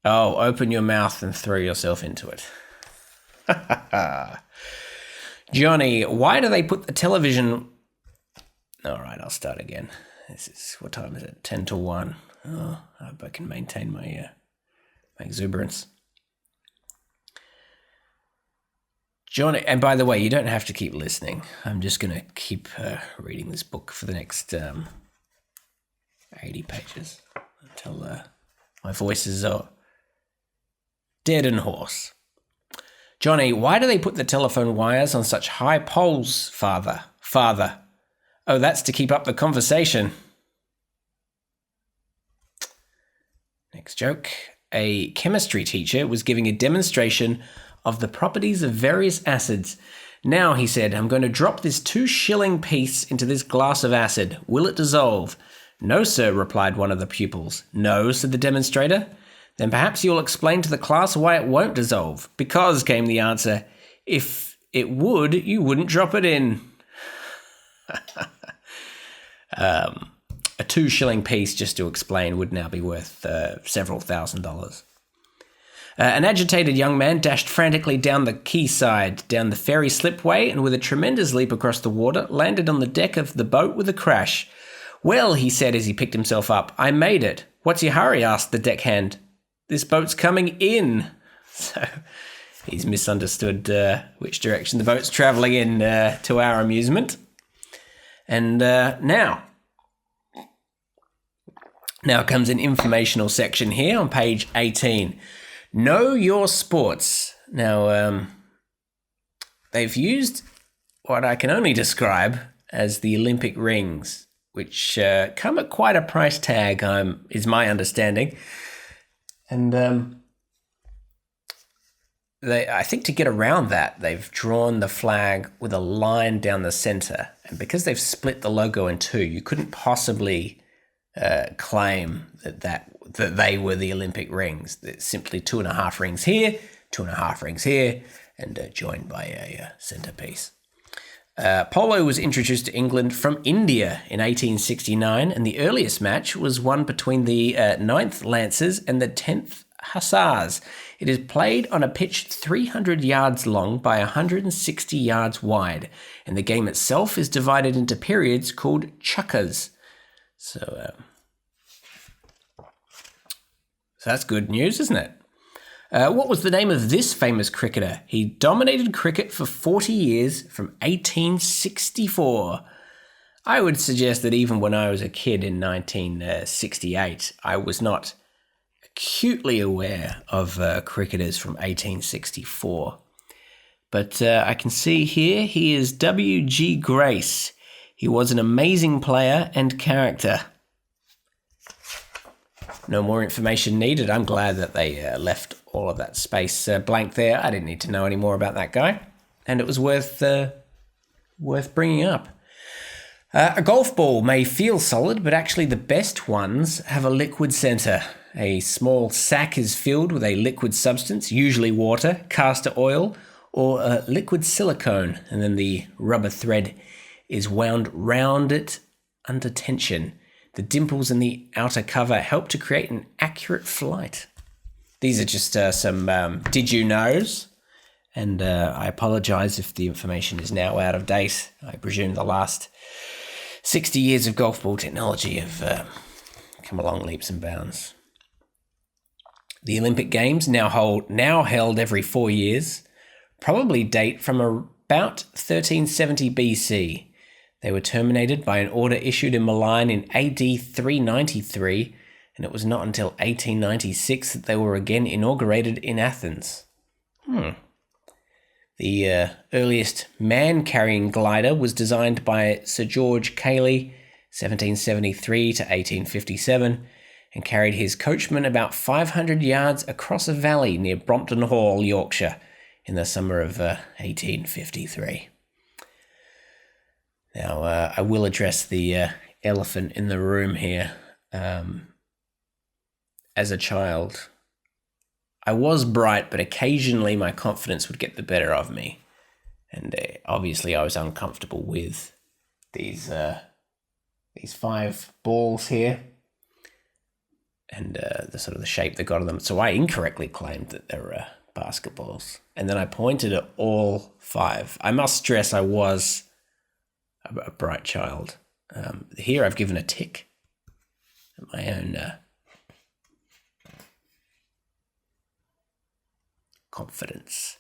Oh, open your mouth and throw yourself into it. Johnny, why do they put the television... All right, I'll start again. What time is it? 10 to 1. Oh, I hope I can maintain my exuberance. Johnny, and by the way, you don't have to keep listening. I'm just going to keep reading this book for the next 80 pages until my voice is dead and hoarse. Johnny, why do they put the telephone wires on such high poles, Father? Father. Oh, that's to keep up the conversation. Next joke. A chemistry teacher was giving a demonstration of the properties of various acids. Now, he said, I'm going to drop this 2-shilling piece into this glass of acid. Will it dissolve? No, sir, replied one of the pupils. No, said the demonstrator. Then perhaps you'll explain to the class why it won't dissolve. Because, came the answer, if it would, you wouldn't drop it in. A 2-shilling piece, just to explain, would now be worth several $1,000s. An agitated young man dashed frantically down the quayside, down the ferry slipway, and with a tremendous leap across the water, landed on the deck of the boat with a crash. Well, he said as he picked himself up, I made it. What's your hurry? Asked the deckhand. This boat's coming in. So he's misunderstood which direction the boat's travelling in to our amusement. And now, Now comes an informational section here on page 18. Know your sports. Now, they've used what I can only describe as the Olympic rings, which come at quite a price tag, is my understanding. And I think to get around that, they've drawn the flag with a line down the center. And because they've split the logo in two, you couldn't possibly claim that they were the Olympic rings. It's simply 2.5 rings here, 2.5 rings here, and joined by a centerpiece. Polo was introduced to England from India in 1869, and the earliest match was one between the 9th Lancers and the 10th Hussars. It is played on a pitch 300 yards long by 160 yards wide, and the game itself is divided into periods called chukkers. So that's good news, isn't it? What was the name of this famous cricketer? He dominated cricket for 40 years from 1864. I would suggest that even when I was a kid in 1968, I was not acutely aware of cricketers from 1864. But I can see here he is W.G. Grace. He was an amazing player and character. No more information needed. I'm glad that they left all of that space blank there. I didn't need to know any more about that guy, and it was worth bringing up. A golf ball may feel solid, but actually the best ones have a liquid center. A small sack is filled with a liquid substance, usually water, castor oil, or liquid silicone, and then the rubber thread is wound round it under tension. The dimples in the outer cover help to create an accurate flight. These are just some did you knows, and I apologize if the information is now out of date. I presume the last 60 years of golf ball technology have come along leaps and bounds. The Olympic Games, now held every 4 years, probably date from about 1370 BC. They were terminated by an order issued in Milan in AD 393, and it was not until 1896 that they were again inaugurated in Athens. The earliest man-carrying glider was designed by Sir George Cayley, 1773 to 1857, and carried his coachman about 500 yards across a valley near Brompton Hall, Yorkshire, in the summer of 1853. Now, I will address the elephant in the room here. As a child, I was bright, but occasionally my confidence would get the better of me. And obviously I was uncomfortable with these 5 balls here and the sort of the shape they got of them. So I incorrectly claimed that they were basketballs. And then I pointed at all 5. I must stress I was a bright child. Here I've given a tick at my own confidence.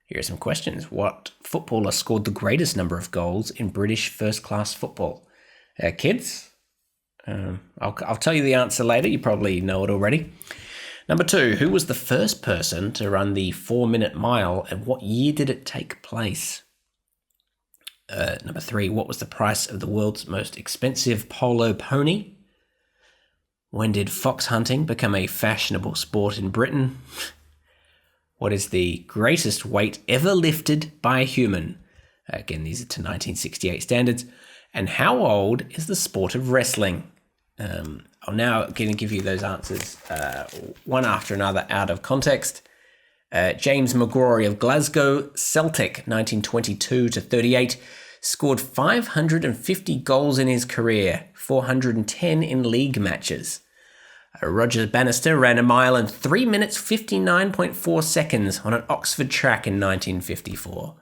Here are some questions. What footballer scored the greatest number of goals in British first-class football? Kids? I'll tell you the answer later. You probably know it already. Number 2, who was the first person to run the 4-minute mile, and what year did it take place? Number 3, what was the price of the world's most expensive polo pony? When did fox hunting become a fashionable sport in Britain? What is the greatest weight ever lifted by a human? Again, these are to 1968 standards. And how old is the sport of wrestling? I'm now going to give you those answers one after another out of context. James McGrory of Glasgow Celtic, 1922 to 38, scored 550 goals in his career, 410 in league matches. Roger Bannister ran a mile in 3 minutes 59.4 seconds on an Oxford track in 1954.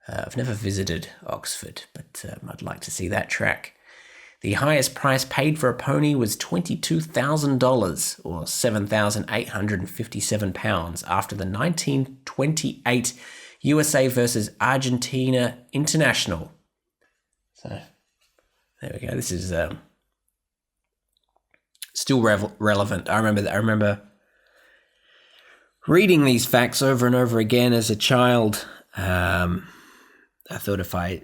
I've never visited Oxford, but I'd like to see that track. The highest price paid for a pony was $22,000, or £7,857, after the 1928 USA versus Argentina International. So, there we go. This is still relevant. I remember reading these facts over and over again as a child. I thought if I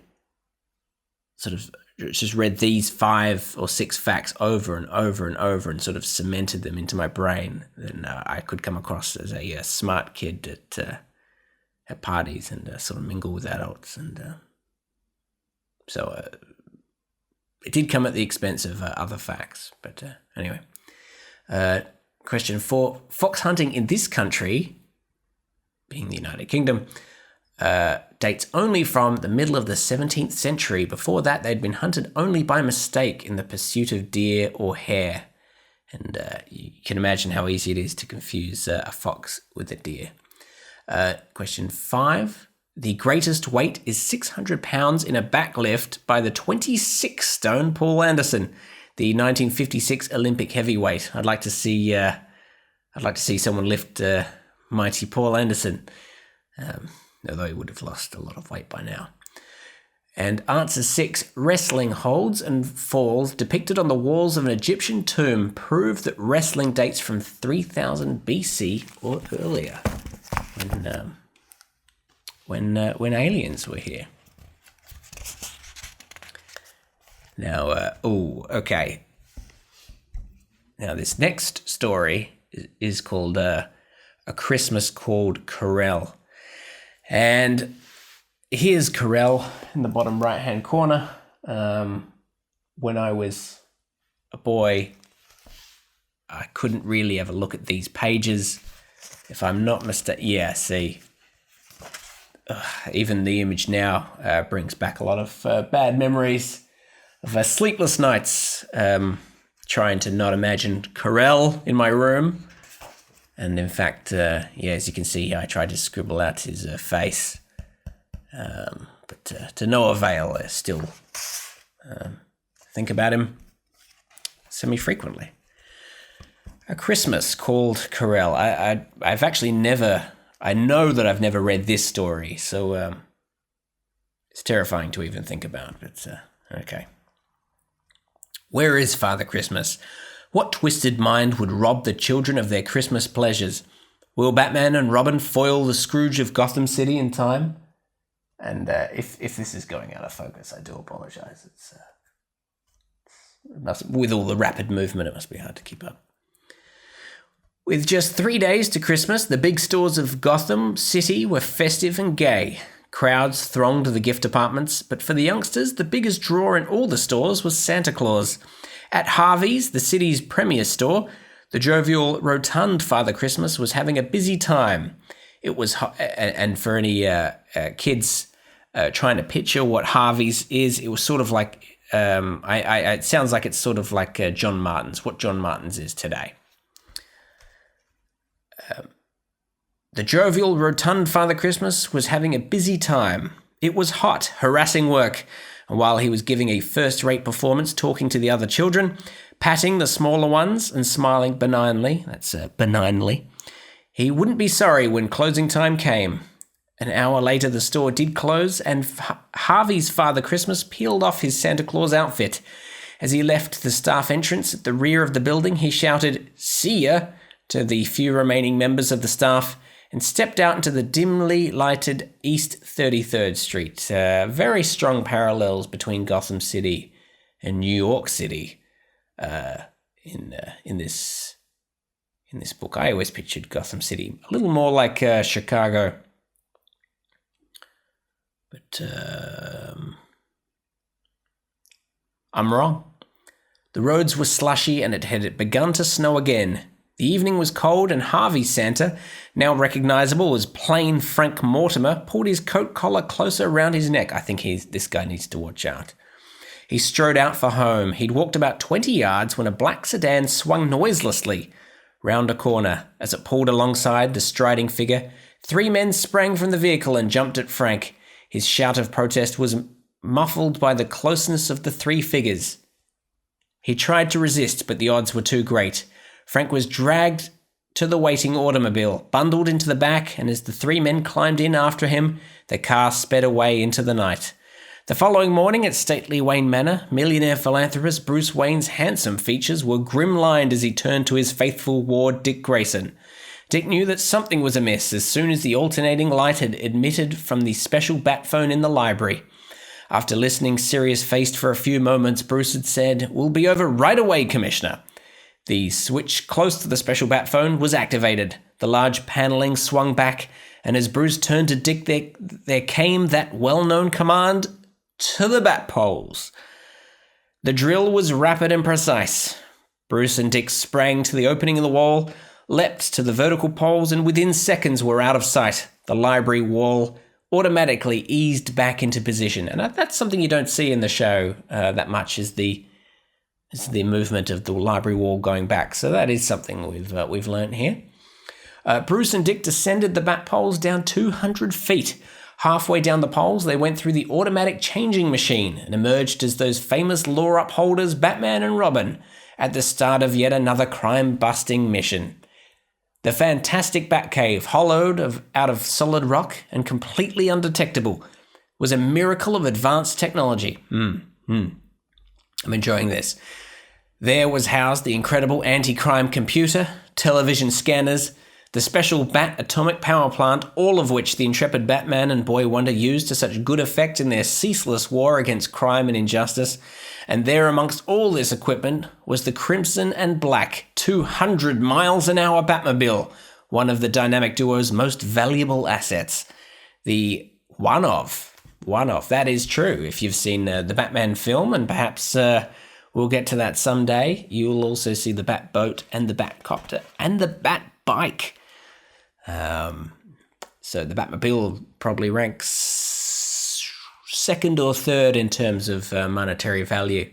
sort of just read these 5 or 6 facts over and over and over and sort of cemented them into my brain, then I could come across as a smart kid at parties and sort of mingle with adults. And so it did come at the expense of other facts. But anyway, question 4. Fox hunting in this country, being the United Kingdom, dates only from the middle of the 17th century. Before that, they'd been hunted only by mistake in the pursuit of deer or hare. And you can imagine how easy it is to confuse a fox with a deer. Question 5. The greatest weight is 600 pounds in a backlift by the 26-stone Paul Anderson, the 1956 Olympic heavyweight. I'd like to see someone lift mighty Paul Anderson, although he would have lost a lot of weight by now. And answer 6. Wrestling holds and falls depicted on the walls of an Egyptian tomb prove that wrestling dates from 3000 BC or earlier, when aliens were here. Now, okay. Now, this next story is called A Christmas Called Corel. And here's Corel in the bottom right-hand corner. When I was a boy, I couldn't really have a look at these pages. If I'm not mistaken, yeah, see, even the image now brings back a lot of bad memories of sleepless nights, trying to not imagine Corel in my room. And in fact, as you can see, I tried to scribble out his face, but to no avail. I still think about him semi-frequently. A Christmas Called Corel. I've actually I know that I've never read this story, so it's terrifying to even think about, but okay. Where is Father Christmas? What twisted mind would rob the children of their Christmas pleasures? Will Batman and Robin foil the Scrooge of Gotham City in time? And if this is going out of focus, I do apologize. With all the rapid movement, it must be hard to keep up. With just 3 days to Christmas, the big stores of Gotham City were festive and gay. Crowds thronged the gift departments, but for the youngsters, the biggest draw in all the stores was Santa Claus. At Harvey's, the city's premier store, the jovial, rotund Father Christmas was having a busy time. It was, and for any kids trying to picture what Harvey's is, it was sort of like, it sounds like it's sort of like John Martin's, what John Martin's is today. The jovial, rotund Father Christmas was having a busy time. It was hot, harassing work, and while he was giving a first-rate performance talking to the other children, patting the smaller ones and smiling benignly, benignly, he wouldn't be sorry when closing time came. An hour later the store did close, and Harvey's Father Christmas peeled off his Santa Claus outfit. As he left the staff entrance at the rear of the building, he shouted, "See ya!" to the few remaining members of the staff, and stepped out into the dimly lighted East 33rd Street. Very strong parallels between Gotham City and New York City in this book. I always pictured Gotham City a little more like Chicago. But I'm wrong. The roads were slushy and it had begun to snow again. The evening was cold, and Harvey Santa, now recognizable as plain Frank Mortimer, pulled his coat collar closer around his neck. I think this guy needs to watch out. He strode out for home. He'd walked about 20 yards when a black sedan swung noiselessly round a corner. As it pulled alongside the striding figure, 3 men sprang from the vehicle and jumped at Frank. His shout of protest was muffled by the closeness of the 3 figures. He tried to resist, but the odds were too great. Frank was dragged to the waiting automobile, bundled into the back, and as the 3 men climbed in after him, the car sped away into the night. The following morning at stately Wayne Manor, millionaire philanthropist Bruce Wayne's handsome features were grim-lined as he turned to his faithful ward Dick Grayson. Dick knew that something was amiss as soon as the alternating light had emitted from the special bat phone in the library. After listening serious-faced for a few moments, Bruce had said, "We'll be over right away, Commissioner." The switch close to the special bat phone was activated. The large paneling swung back, and as Bruce turned to Dick, there came that well-known command, "To the bat poles." The drill was rapid and precise. Bruce and Dick sprang to the opening in the wall, leapt to the vertical poles, and within seconds were out of sight. The library wall automatically eased back into position. And that's something you don't see in the show that much, is the movement of the library wall going back. So that is something we've learned here. Bruce and Dick descended the bat poles down 200 feet. Halfway down the poles, they went through the automatic changing machine and emerged as those famous law upholders Batman and Robin at the start of yet another crime-busting mission. The fantastic Batcave, hollowed out of solid rock and completely undetectable, was a miracle of advanced technology. I'm enjoying this. There was housed the incredible anti-crime computer, television scanners, the special Bat atomic power plant, all of which the intrepid Batman and Boy Wonder used to such good effect in their ceaseless war against crime and injustice. And there amongst all this equipment was the crimson and black 200-mile-an-hour Batmobile, one of the dynamic duo's most valuable assets. The one-of, that is true. If you've seen the Batman film, and perhaps we'll get to that someday, you will also see the Batboat and the Batcopter and the Batbike. So the Batmobile probably ranks second or third in terms of monetary value.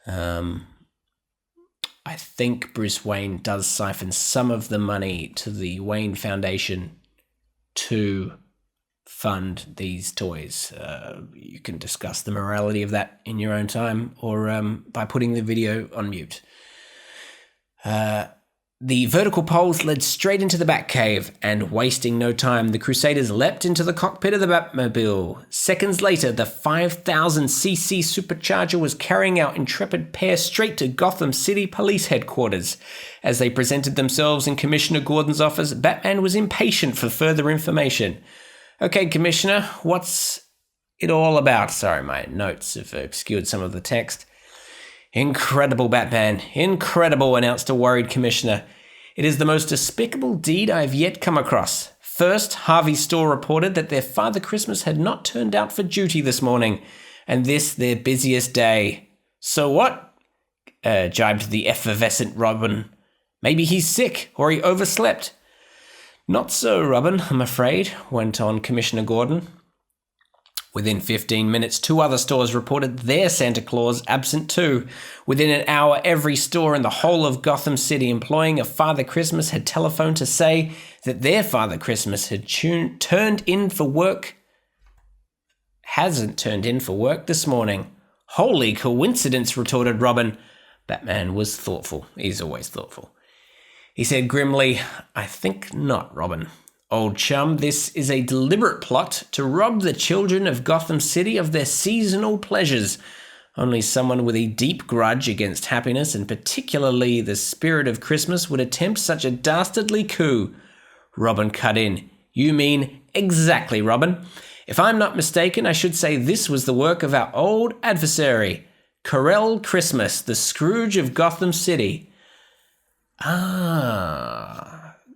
I think Bruce Wayne does siphon some of the money to the Wayne Foundation to fund these toys. You can discuss the morality of that in your own time, or by putting the video on mute. The vertical poles led straight into the Batcave, and wasting no time, the Crusaders leapt into the cockpit of the Batmobile. Seconds later, the 5,000cc supercharger was carrying our intrepid pair straight to Gotham City Police Headquarters. As they presented themselves in Commissioner Gordon's office, Batman was impatient for further information. "Okay, Commissioner, what's it all about?" Sorry, my notes have obscured some of the text. "Incredible, Batman, incredible," announced a worried Commissioner. "It is the most despicable deed I have yet come across. First, Harvey's store reported that their Father Christmas had not turned out for duty this morning, and this their busiest day. So what?" Jibed the effervescent Robin. "Maybe he's sick, or he overslept." "Not so, Robin, I'm afraid," went on Commissioner Gordon. Within 15 minutes, 2 other stores reported their Santa Claus absent too. Within an hour, every store in the whole of Gotham City employing a Father Christmas had telephoned to say that their Father Christmas had hasn't turned in for work this morning. "Holy coincidence," retorted Robin. Batman was thoughtful. He's always thoughtful. He said grimly, "I think not, Robin. Old chum, this is a deliberate plot to rob the children of Gotham City of their seasonal pleasures. Only someone with a deep grudge against happiness, and particularly the spirit of Christmas, would attempt such a dastardly coup." Robin cut in. "You mean exactly, Robin. If I'm not mistaken, I should say this was the work of our old adversary, Carell Christmas, the Scrooge of Gotham City."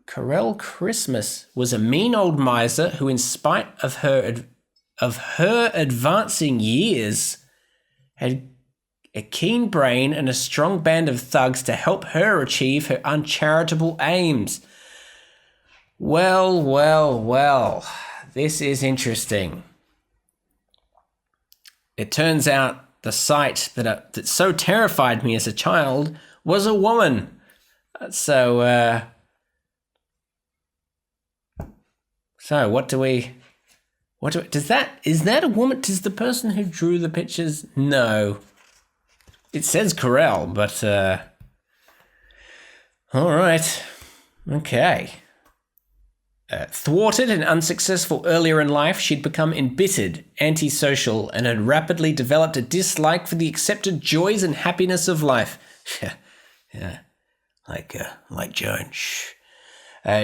Carell Christmas was a mean old miser who, in spite of her advancing years, had a keen brain and a strong band of thugs to help her achieve her uncharitable aims. Well, this is interesting. It turns out the sight that so terrified me as a child was a woman. So is that a woman? Does the person who drew the pictures? No. It says Carell, but, all right. Okay. Thwarted and unsuccessful earlier in life, she'd become embittered, antisocial, and had rapidly developed a dislike for the accepted joys and happiness of life. Yeah, like Joan. Shh.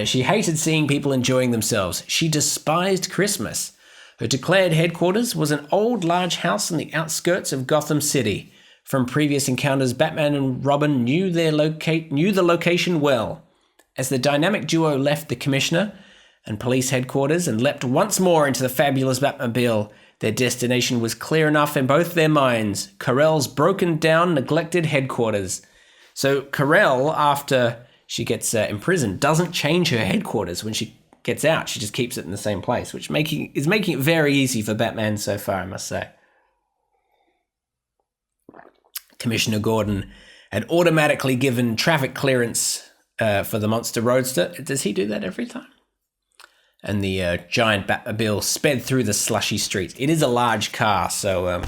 She hated seeing people enjoying themselves. She despised Christmas. Her declared headquarters was an old large house on the outskirts of Gotham City. From previous encounters, Batman and Robin knew the location well. As the dynamic duo left the commissioner and police headquarters and leapt once more into the fabulous Batmobile, their destination was clear enough in both their minds: Carell's broken down, neglected headquarters. So Carell, after she gets imprisoned, doesn't change her headquarters when she gets out. She just keeps it in the same place, which is making it very easy for Batman so far, I must say. Commissioner Gordon had automatically given traffic clearance for the monster roadster. Does he do that every time? And the giant Batmobile sped through the slushy streets. It is a large car, so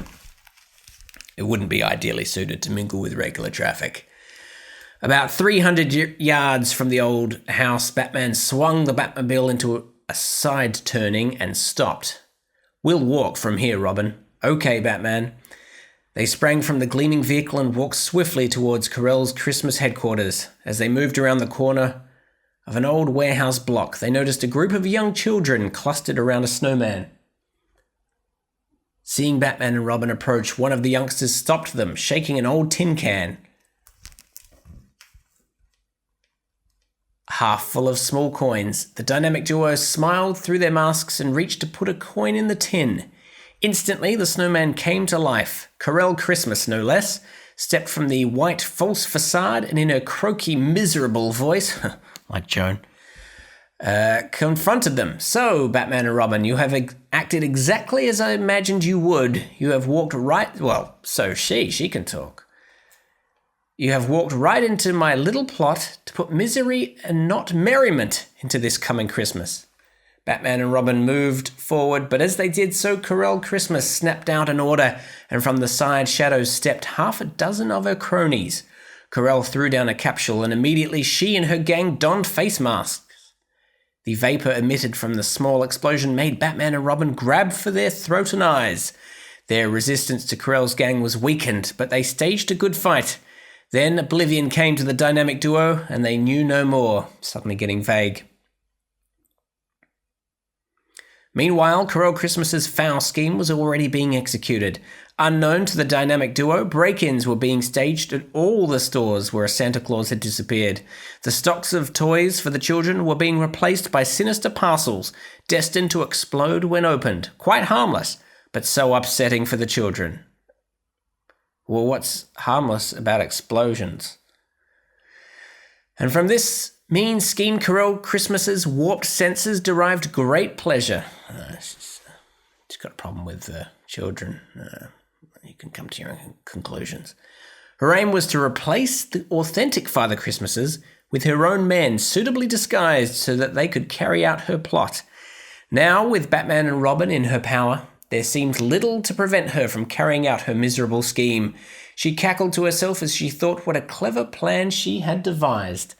it wouldn't be ideally suited to mingle with regular traffic. About 300 yards from the old house, Batman swung the Batmobile into a side turning and stopped. "We'll walk from here, Robin." "Okay, Batman." They sprang from the gleaming vehicle and walked swiftly towards Carell's Christmas headquarters. As they moved around the corner of an old warehouse block, they noticed a group of young children clustered around a snowman. Seeing Batman and Robin approach, one of the youngsters stopped them, shaking an old tin can, half full of small coins. The dynamic duo smiled through their masks and reached to put a coin in the tin. Instantly, the snowman came to life. Carell Christmas, no less, stepped from the white false facade and in her croaky, miserable voice, like Joan, confronted them. "So, Batman and Robin, you have acted exactly as I imagined you would. You have walked right..." Well, so she can talk. "You have walked right into my little plot to put misery and not merriment into this coming Christmas." Batman and Robin moved forward, but as they did so, Carell Christmas snapped out an order, and from the side shadows stepped half a dozen of her cronies. Carell threw down a capsule, and immediately she and her gang donned face masks. The vapor emitted from the small explosion made Batman and Robin grab for their throat and eyes. Their resistance to Carell's gang was weakened, but they staged a good fight. Then oblivion came to the dynamic duo, and they knew no more, suddenly getting vague. Meanwhile, Carell Christmas's foul scheme was already being executed. Unknown to the dynamic duo, break-ins were being staged at all the stores where Santa Claus had disappeared. The stocks of toys for the children were being replaced by sinister parcels, destined to explode when opened. Quite harmless, but so upsetting for the children. Well, what's harmless about explosions? And from this mean scheme, Carell Christmas's warped senses derived great pleasure. She's got a problem with children. You can come to your own conclusions. Her aim was to replace the authentic Father Christmases with her own men, suitably disguised so that they could carry out her plot. Now, with Batman and Robin in her power, there seemed little to prevent her from carrying out her miserable scheme. She cackled to herself as she thought what a clever plan she had devised.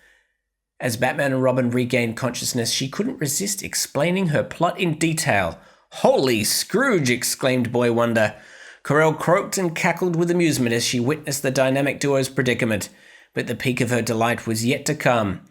As Batman and Robin regained consciousness, she couldn't resist explaining her plot in detail. "Holy Scrooge!" exclaimed Boy Wonder. Carell croaked and cackled with amusement as she witnessed the dynamic duo's predicament, but the peak of her delight was yet to come.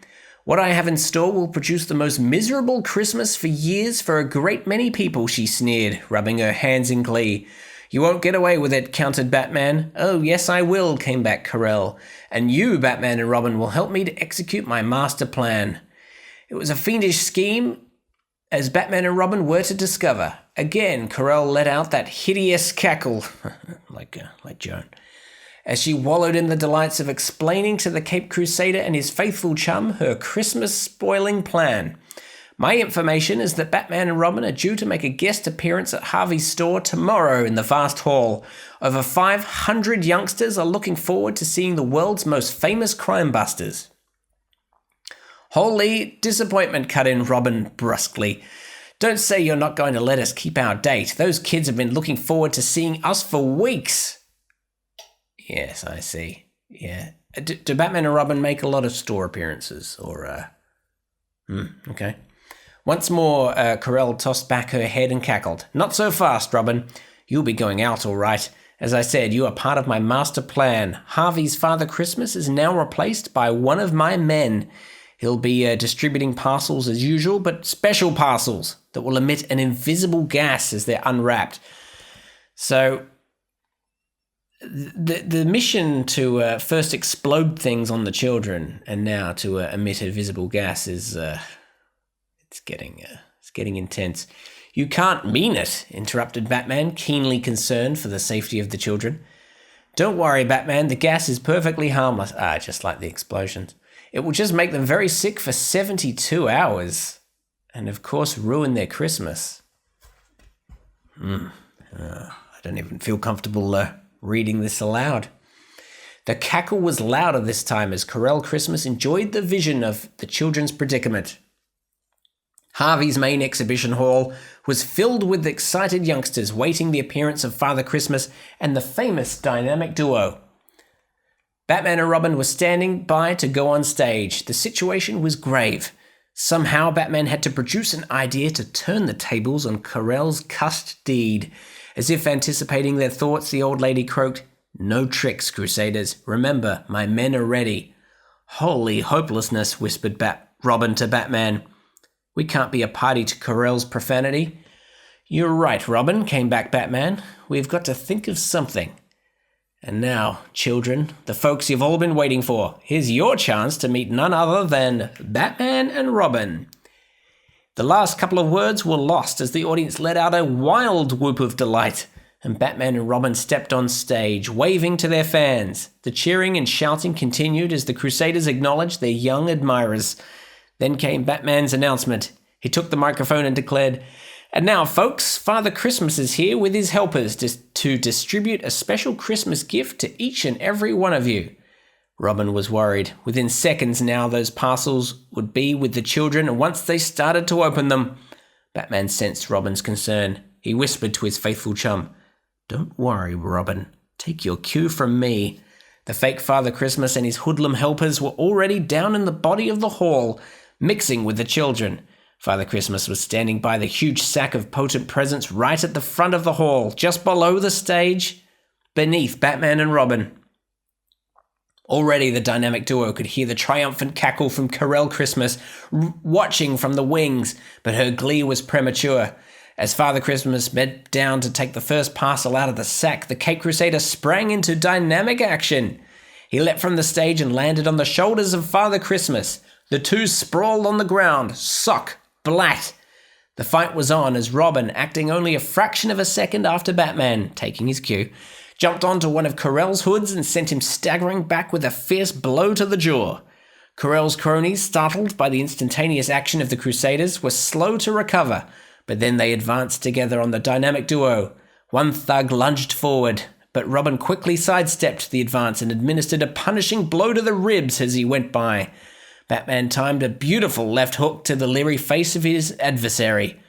"What I have in store will produce the most miserable Christmas for years for a great many people," she sneered, rubbing her hands in glee. "You won't get away with it," countered Batman. "Oh, yes, I will," came back Carell. "And you, Batman and Robin, will help me to execute my master plan." It was a fiendish scheme, as Batman and Robin were to discover. Again, Carell let out that hideous cackle, like Joan, as she wallowed in the delights of explaining to the Cape Crusader and his faithful chum her Christmas-spoiling plan. "My information is that Batman and Robin are due to make a guest appearance at Harvey's store tomorrow in the vast hall. Over 500 youngsters are looking forward to seeing the world's most famous crime busters." "Holy disappointment," cut in Robin brusquely. "Don't say you're not going to let us keep our date. Those kids have been looking forward to seeing us for weeks." "Yes, I see. Yeah. Do Batman and Robin make a lot of store appearances? Or, okay. Once more, Carell tossed back her head and cackled. Not so fast, Robin. You'll be going out all right. As I said, you are part of my master plan. Harvey's Father Christmas is now replaced by one of my men. He'll be distributing parcels as usual, but special parcels that will emit an invisible gas as they're unwrapped. So the mission to first explode things on the children and now to emit a visible gas is it's getting intense. You can't mean it, interrupted Batman, keenly concerned for the safety of the children. Don't worry, Batman, the gas is perfectly harmless. Just like the explosions. It will just make them very sick for 72 hours. And of course, ruin their Christmas. I don't even feel comfortable reading this aloud. The cackle was louder this time as Carell Christmas enjoyed the vision of the children's predicament. Harvey's main exhibition hall was filled with excited youngsters waiting the appearance of Father Christmas and the famous dynamic duo. Batman and Robin were standing by to go on stage. The situation was grave. Somehow Batman had to produce an idea to turn the tables on Carell's cussed deed. As if anticipating their thoughts, the old lady croaked, "No tricks, Crusaders. Remember, my men are ready." "Holy hopelessness," whispered Robin to Batman. "We can't be a party to Carell's profanity." "You're right, Robin," came back Batman. "We've got to think of something. And now, children, the folks you've all been waiting for, here's your chance to meet none other than Batman and Robin." The last couple of words were lost as the audience let out a wild whoop of delight, and Batman and Robin stepped on stage, waving to their fans. The cheering and shouting continued as the Crusaders acknowledged their young admirers. Then came Batman's announcement. He took the microphone and declared, "And now, folks, Father Christmas is here with his helpers to distribute a special Christmas gift to each and every one of you." Robin was worried. Within seconds now, those parcels would be with the children, and once they started to open them, Batman sensed Robin's concern. He whispered to his faithful chum, "Don't worry, Robin. Take your cue from me." The fake Father Christmas and his hoodlum helpers were already down in the body of the hall, mixing with the children. Father Christmas was standing by the huge sack of potent presents right at the front of the hall, just below the stage, beneath Batman and Robin. Already the dynamic duo could hear the triumphant cackle from Carell Christmas, watching from the wings, but her glee was premature. As Father Christmas bent down to take the first parcel out of the sack, the Cape Crusader sprang into dynamic action. He leapt from the stage and landed on the shoulders of Father Christmas. The two sprawled on the ground, sock, blat. The fight was on as Robin, acting only a fraction of a second after Batman, taking his cue, jumped onto one of Carell's hoods and sent him staggering back with a fierce blow to the jaw. Carell's cronies, startled by the instantaneous action of the Crusaders, were slow to recover, but then they advanced together on the dynamic duo. One thug lunged forward, but Robin quickly sidestepped the advance and administered a punishing blow to the ribs as he went by. Batman timed a beautiful left hook to the leery face of his adversary.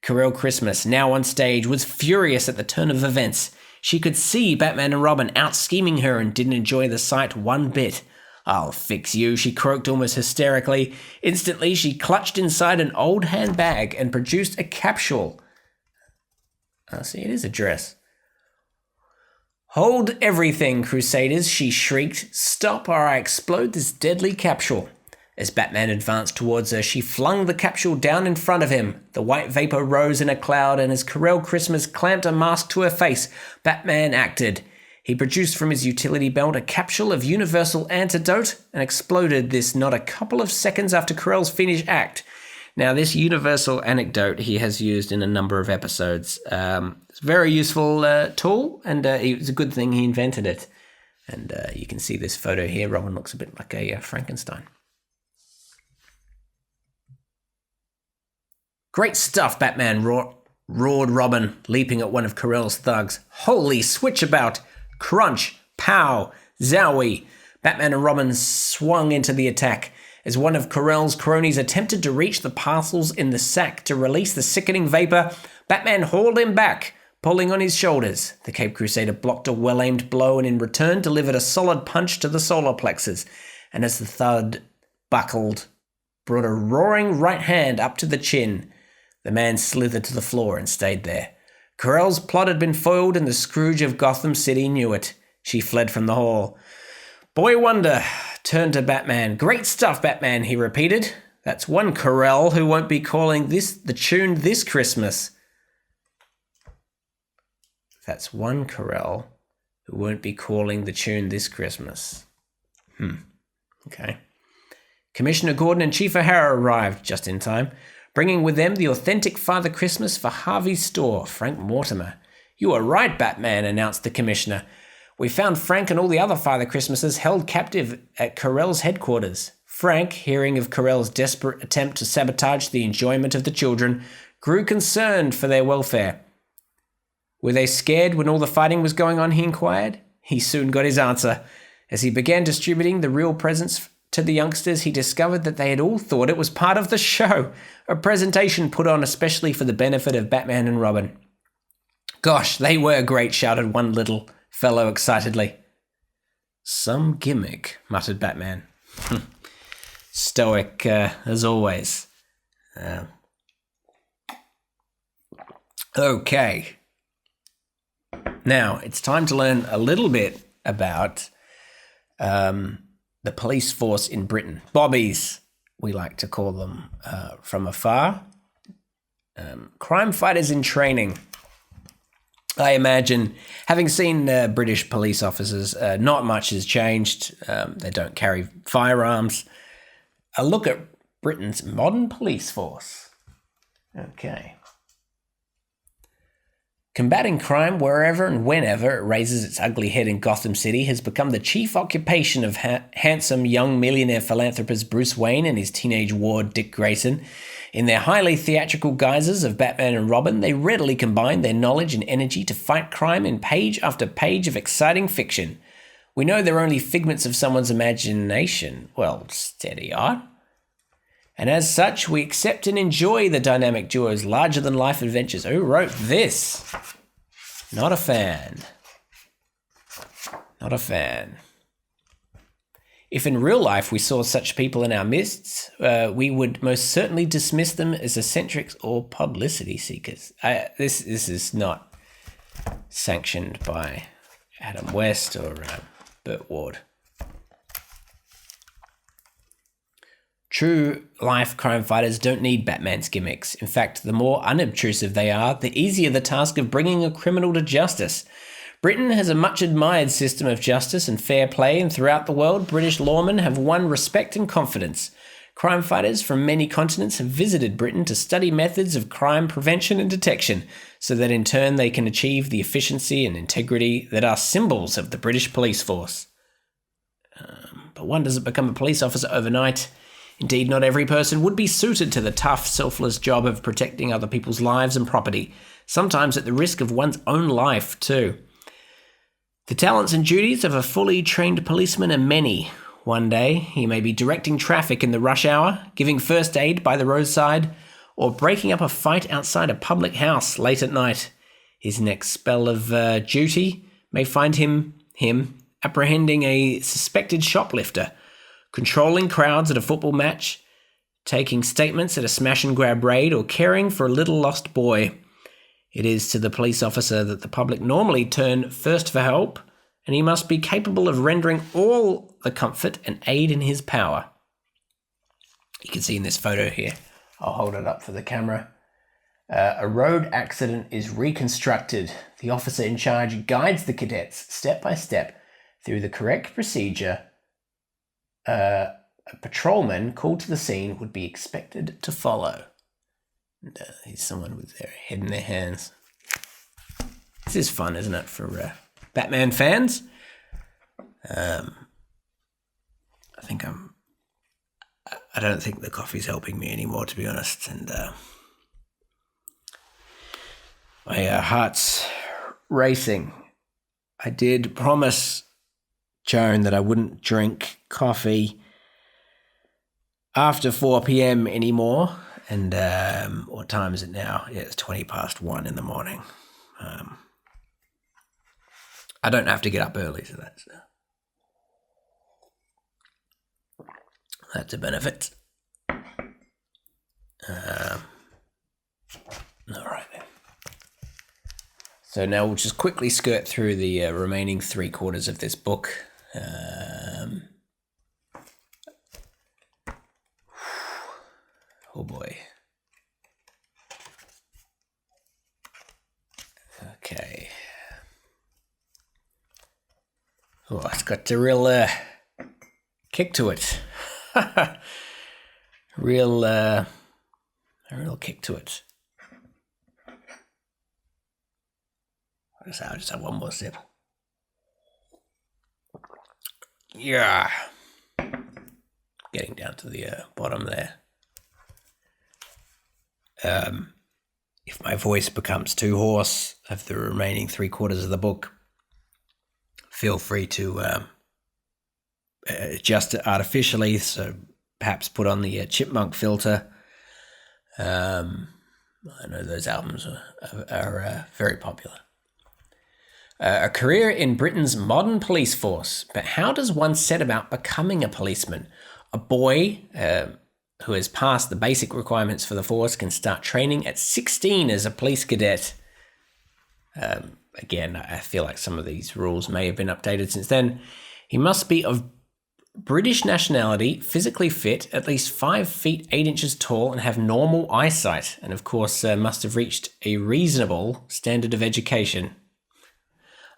Carell Christmas, now on stage, was furious at the turn of events. She could see Batman and Robin out-scheming her and didn't enjoy the sight one bit. "I'll fix you," she croaked almost hysterically. Instantly, she clutched inside an old handbag and produced a capsule. See, it is a dress. "Hold everything, Crusaders," she shrieked. "Stop or I explode this deadly capsule." As Batman advanced towards her, she flung the capsule down in front of him. The white vapor rose in a cloud, and as Carell Christmas clamped a mask to her face, Batman acted. He produced from his utility belt a capsule of universal antidote and exploded this not a couple of seconds after Carell's finished act. Now, this universal antidote he has used in a number of episodes. It's a very useful tool, and it was a good thing he invented it. And you can see this photo here. Robin looks a bit like a Frankenstein. "Great stuff, Batman," roared Robin, leaping at one of Carell's thugs. "Holy switchabout! Crunch! Pow! Zowie!" Batman and Robin swung into the attack. As one of Carell's cronies attempted to reach the parcels in the sack to release the sickening vapor, Batman hauled him back, pulling on his shoulders. The Cape Crusader blocked a well-aimed blow and in return delivered a solid punch to the solar plexus. And as the thud buckled brought a roaring right hand up to the chin. The man slithered to the floor and stayed there. Carell's plot had been foiled, and the Scrooge of Gotham City knew it. She fled from the hall. Boy Wonder turned to Batman. Great stuff, Batman, he repeated. That's one Carell who won't be calling this the tune this Christmas. That's one Carell who won't be calling the tune this Christmas. Okay. Commissioner Gordon and Chief O'Hara arrived just in time, bringing with them the authentic Father Christmas for Harvey's store, Frank Mortimer. You are right, Batman, announced the Commissioner. We found Frank and all the other Father Christmases held captive at Carell's headquarters. Frank, hearing of Carell's desperate attempt to sabotage the enjoyment of the children, grew concerned for their welfare. Were they scared when all the fighting was going on, he inquired. He soon got his answer. As he began distributing the real presents to the youngsters, he discovered that they had all thought it was part of the show, a presentation put on especially for the benefit of Batman and Robin. Gosh, they were great, shouted one little fellow excitedly. Some gimmick, muttered Batman. Stoic, as always. Okay. Now, it's time to learn a little bit about the police force in Britain. Bobbies, we like to call them from afar. Crime fighters in training. I imagine, having seen British police officers, not much has changed. They don't carry firearms. A look at Britain's modern police force. Okay. Combating crime wherever and whenever it raises its ugly head in Gotham City has become the chief occupation of handsome young millionaire philanthropist Bruce Wayne and his teenage ward Dick Grayson. In their highly theatrical guises of Batman and Robin, they readily combine their knowledge and energy to fight crime in page after page of exciting fiction. We know they're only figments of someone's imagination. Well, steady on. And as such, we accept and enjoy the dynamic duo's larger-than-life adventures. Who wrote this? Not a fan. Not a fan. If in real life we saw such people in our midst, we would most certainly dismiss them as eccentrics or publicity seekers. This is not sanctioned by Adam West or Burt Ward. True life crime fighters don't need Batman's gimmicks. In fact, the more unobtrusive they are, the easier the task of bringing a criminal to justice. Britain has a much admired system of justice and fair play, and throughout the world, British lawmen have won respect and confidence. Crime fighters from many continents have visited Britain to study methods of crime prevention and detection, so that in turn they can achieve the efficiency and integrity that are symbols of the British police force. But one doesn't become a police officer overnight. Indeed, not every person would be suited to the tough, selfless job of protecting other people's lives and property, sometimes at the risk of one's own life too. The talents and duties of a fully trained policeman are many. One day, he may be directing traffic in the rush hour, giving first aid by the roadside, or breaking up a fight outside a public house late at night. His next spell of duty may find him apprehending a suspected shoplifter, controlling crowds at a football match, taking statements at a smash-and-grab raid, or caring for a little lost boy. It is to the police officer that the public normally turn first for help, and he must be capable of rendering all the comfort and aid in his power. You can see in this photo here, I'll hold it up for the camera. A road accident is reconstructed. The officer in charge guides the cadets step by step through the correct procedure a patrolman called to the scene would be expected to follow. And, here's someone with their head in their hands. This is fun, isn't it, for Batman fans? I don't think the coffee's helping me anymore, to be honest, and my heart's racing. I did promise Joan that I wouldn't drink coffee after 4 p.m. anymore. And what time is it now? Yeah, it's 1:20 in the morning. I don't have to get up early, so that's a benefit. So now we'll just quickly skirt through the remaining 3/4 of this book. Oh boy. Okay. Oh, it's got a real kick to it. A real kick to it. I'll just have one more sip. Yeah. Getting down to the bottom there. If my voice becomes too hoarse of the remaining 3/4 of the book, feel free to adjust it artificially. So perhaps put on the chipmunk filter. I know those albums are very popular. A career in Britain's modern police force. But how does one set about becoming a policeman? A boy who has passed the basic requirements for the force can start training at 16 as a police cadet. Again, I feel like some of these rules may have been updated since then. He must be of British nationality, physically fit, at least 5 feet 8 inches tall, and have normal eyesight. And of course, must have reached a reasonable standard of education.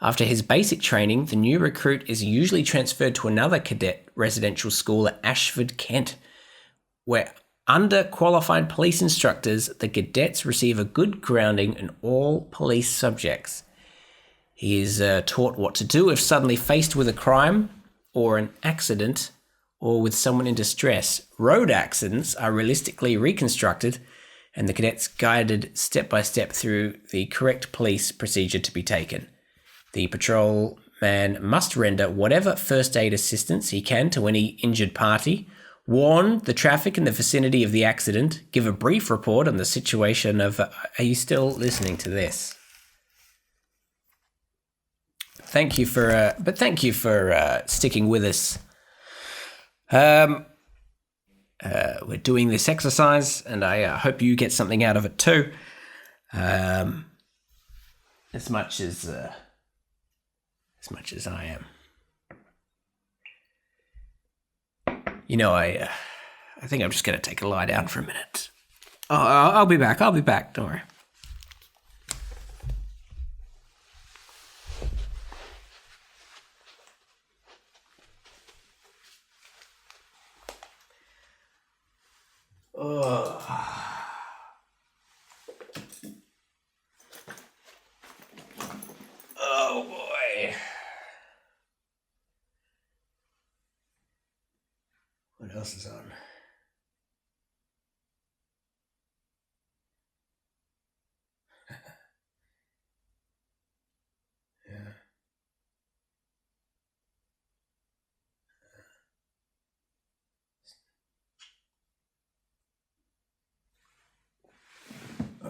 After his basic training, the new recruit is usually transferred to another cadet residential school at Ashford, Kent, where under qualified police instructors, the cadets receive a good grounding in all police subjects. He is taught what to do if suddenly faced with a crime or an accident or with someone in distress. Road accidents are realistically reconstructed and the cadets guided step by step through the correct police procedure to be taken. The patrolman must render whatever first aid assistance he can to any injured party, warn the traffic in the vicinity of the accident, give a brief report on the situation of... Are you still listening to this? Thank you for sticking with us. We're doing this exercise, and I hope you get something out of it too. As much as I am. You know, I think I'm just going to take a lie down for a minute. Oh, I'll be back. Don't worry. Oh boy. What else is on? Yeah. I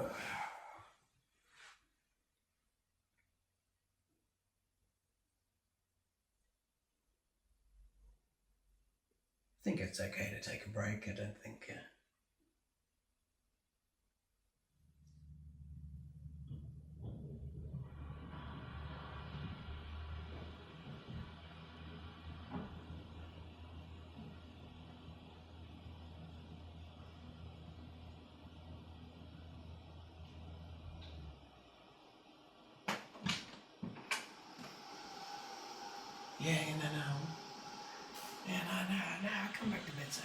think it's okay to take a break. I don't think... Yeah, no. Yeah, no. Come back to bed, sir.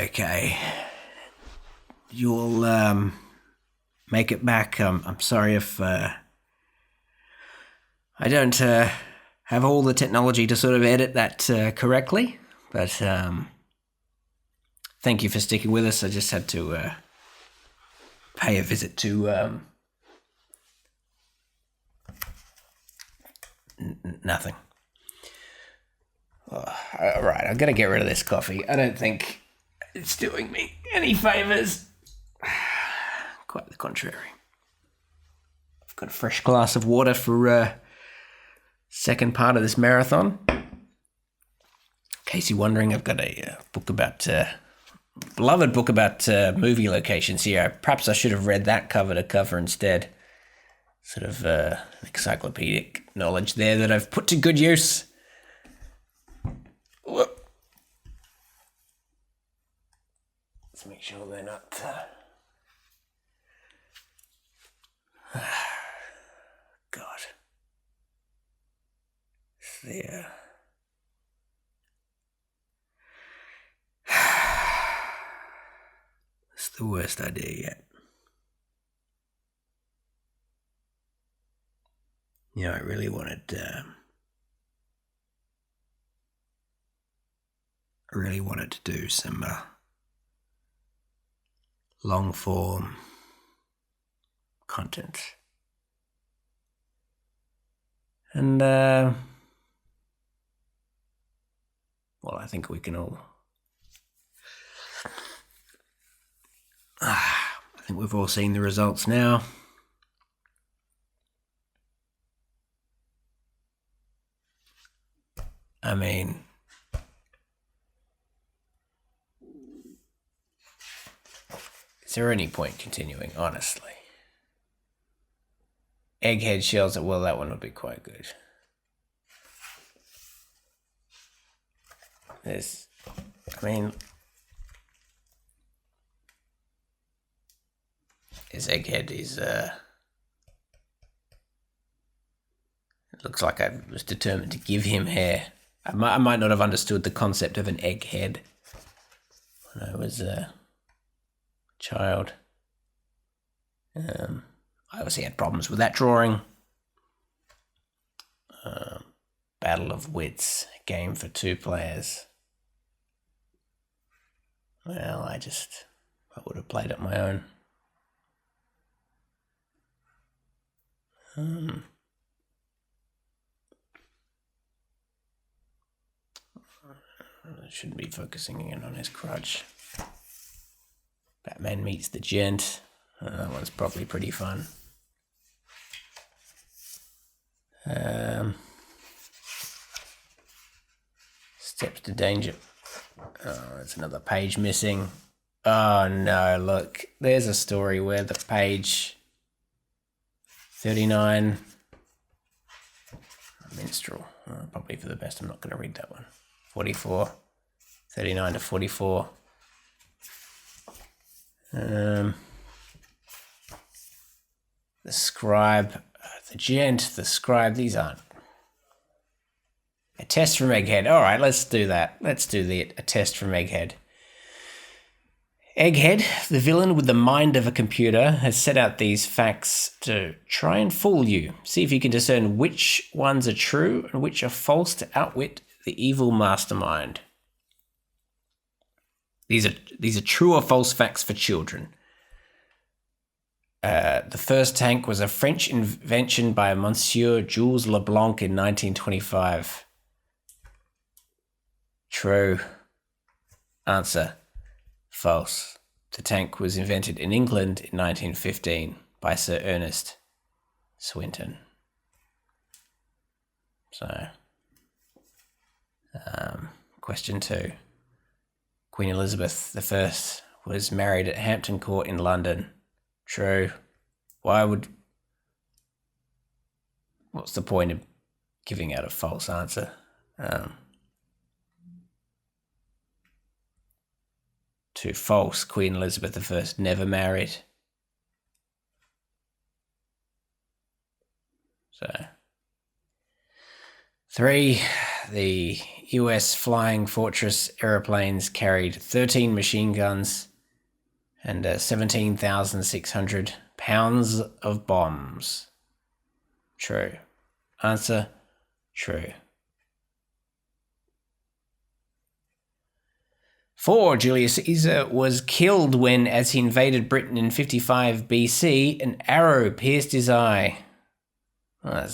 Okay. You'll make it back. I'm sorry if I don't have all the technology to sort of edit that correctly, but thank you for sticking with us. I just had to pay a visit to nothing. All right, I've got to get rid of this coffee. I don't think it's doing me any favours. Quite the contrary. I've got a fresh glass of water for second part of this marathon. In case you're wondering, I've got a book about beloved book about movie locations here. Perhaps I should have read that cover to cover instead. Sort of encyclopedic knowledge there that I've put to good use. Whoop. Let's make sure they're not... God. There. It's the worst idea yet. Yeah, I really wanted to do some long form content. And well, I think we can all I think we've all seen the results now. I mean, is there any point continuing, honestly? Egghead shells, well, that one would be quite good. There's, I mean, his egghead is, it looks like I was determined to give him hair. I might not have understood the concept of an egghead when I was a child. I obviously had problems with that drawing. Battle of Wits, a game for 2 players. Well, I would have played it on my own. I shouldn't be focusing in on his crutch. Batman meets the Gent. That one's probably pretty fun. Steps to danger. Oh, there's another page missing. Oh no, look. There's a story where the page 39... Minstrel. Probably for the best. I'm not going to read that one. 44. 39 to 44. The scribe, the gent, the scribe, these aren't. A test from Egghead. All right, let's do that. Let's do a test from Egghead. Egghead, the villain with the mind of a computer, has set out these facts to try and fool you. See if you can discern which ones are true and which are false to outwit the evil mastermind. These are true or false facts for children. The first tank was a French invention by Monsieur Jules Leblanc in 1925. True. Answer. False. The tank was invented in England in 1915 by Sir Ernest Swinton. So, question 2. Queen Elizabeth I was married at Hampton Court in London. True. What's the point of giving out a false answer? Too false. Queen Elizabeth I never married. So, 3, the US Flying Fortress aeroplanes carried 13 machine guns and 17,600 pounds of bombs. True. Answer, true. 4, Julius Caesar was killed when, as he invaded Britain in 55 BC, an arrow pierced his eye. Well,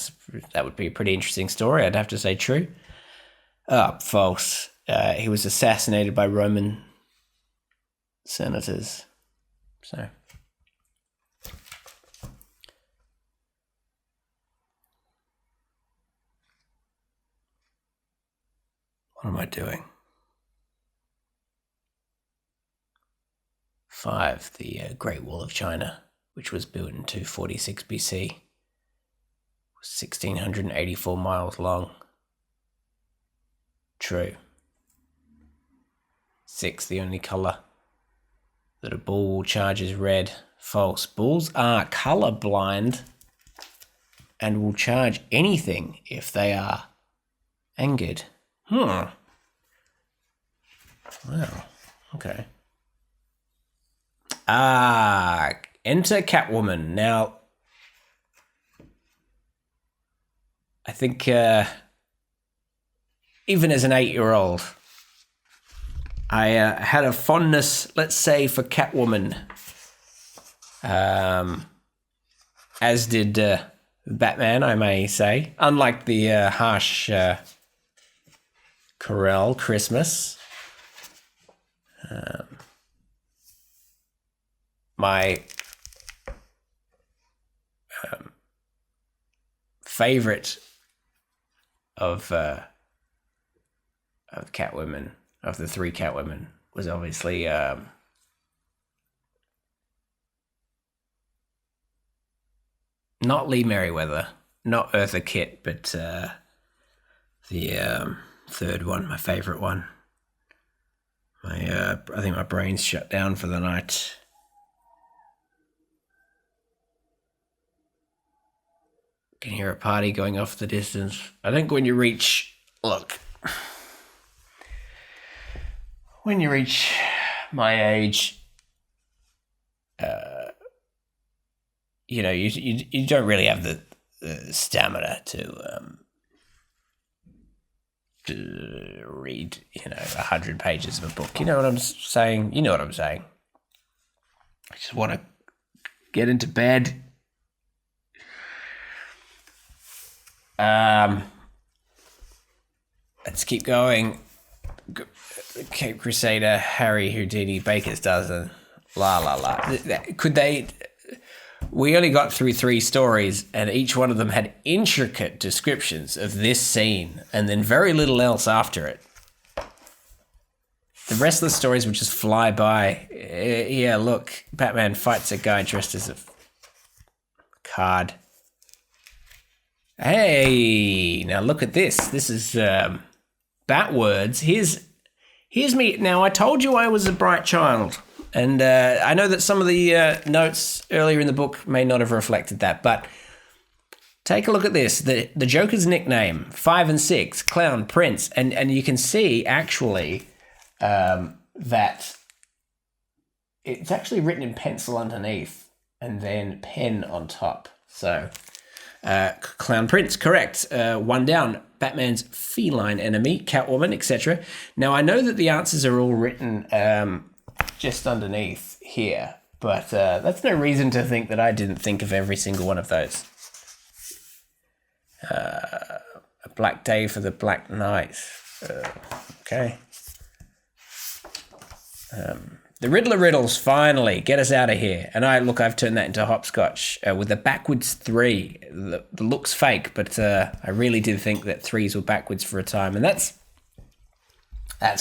that would be a pretty interesting story. I'd have to say true. False. He was assassinated by Roman senators. So. What am I doing? 5. The Great Wall of China, which was built in 246 BC, was 1,684 miles long. True. 6. The only colour that a bull will charge is red. False. Bulls are colourblind and will charge anything if they are angered. Wow. Okay. Enter Catwoman. Now, I think even as an 8-year-old, I had a fondness, let's say, for Catwoman, as did Batman, I may say. Unlike the harsh Carell Christmas. My favorite of Catwoman, of the 3 Catwomen, was obviously not Lee Merriweather, not Eartha Kitt, but the third one, my favorite one. I think my brain's shut down for the night. Can hear a party going off the distance. I think when you reach my age, you don't really have the stamina to read 100 pages of a book. You know what I'm saying? You know what I'm saying. I just want to get into bed. Let's keep going. Cape Crusader, Harry Houdini, Baker's Dozen, la. Could they? We only got through 3 stories, and each one of them had intricate descriptions of this scene, and then very little else after it. The rest of the stories would just fly by. Yeah, look, Batman fights a guy dressed as a card. Hey, now look at this. This is Bat words. Here's me. Now, I told you I was a bright child. And I know that some of the notes earlier in the book may not have reflected that, but take a look at this. The Joker's nickname, 5 and 6, Clown, Prince, and you can see actually that it's actually written in pencil underneath and then pen on top. So, Clown, Prince, correct. 1 down. Batman's feline enemy, Catwoman, etc. Now, I know that the answers are all written just underneath here, but that's no reason to think that I didn't think of every single one of those. A black day for the Black Knight. Okay. The Riddler riddles finally get us out of here, and I've turned that into hopscotch with a backwards 3. The looks fake, but I really did think that 3s were backwards for a time, and that's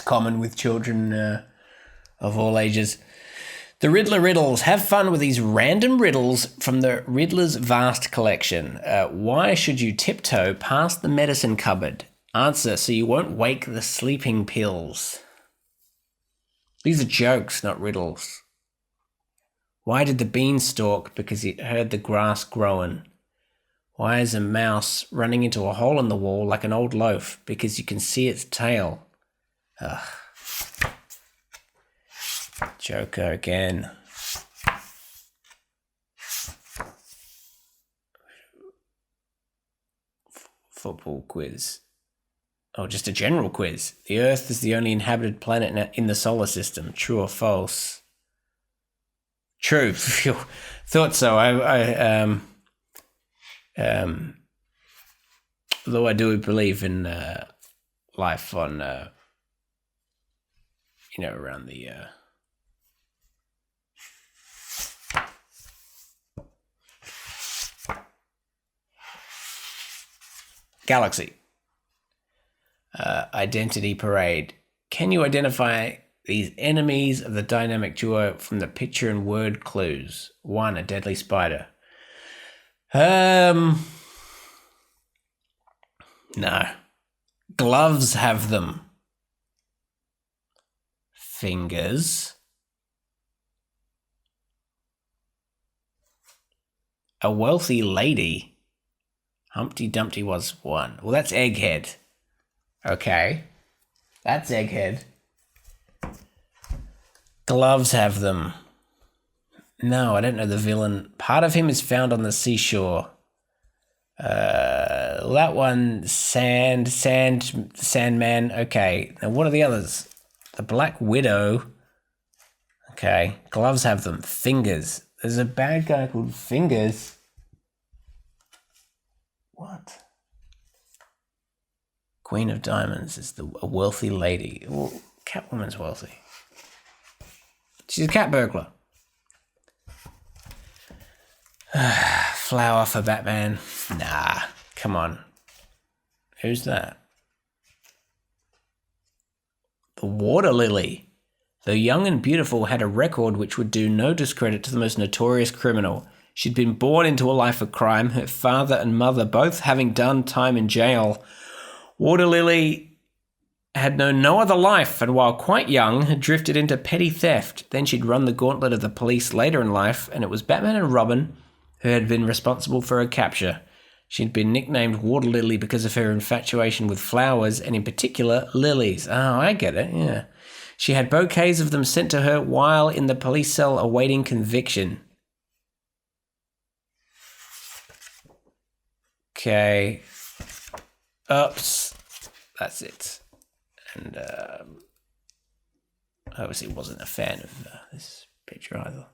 common with children of all ages. The Riddler riddles. Have fun with these random riddles from the Riddler's vast collection. Why should you tiptoe past the medicine cupboard? Answer, so you won't wake the sleeping pills. These are jokes, not riddles. Why did the beanstalk? Because it heard the grass growing. Why is a mouse running into a hole in the wall like an old loaf? Because you can see its tail. Ugh. Joker again. Football quiz. Oh, just a general quiz. The Earth is the only inhabited planet in the solar system. True or false? True. Thought so. Although I do believe in life on, around the galaxy. Identity parade. Can you identify these enemies of the dynamic duo from the picture and word clues? 1, a deadly spider. No. Gloves have them. Fingers. A wealthy lady. Humpty Dumpty was 1. Well, that's Egghead. Okay. That's Egghead. Gloves have them. No, I don't know the villain. Part of him is found on the seashore. That one, Sandman. Okay. Now, what are the others? The Black Widow. Okay. Gloves have them. Fingers. There's a bad guy called Fingers. What? Queen of Diamonds is a wealthy lady. Well, Catwoman's wealthy. She's a cat burglar. Flower for Batman. Nah, come on. Who's that? The Water Lily. Though young and beautiful, had a record which would do no discredit to the most notorious criminal. She'd been born into a life of crime, her father and mother both having done time in jail. Water Lily had known no other life, and while quite young, had drifted into petty theft. Then she'd run the gauntlet of the police later in life, and it was Batman and Robin who had been responsible for her capture. She'd been nicknamed Water Lily because of her infatuation with flowers, and in particular, lilies. Oh, I get it, yeah. She had bouquets of them sent to her while in the police cell awaiting conviction. Okay. Oops. That's it. And obviously wasn't a fan of this picture either.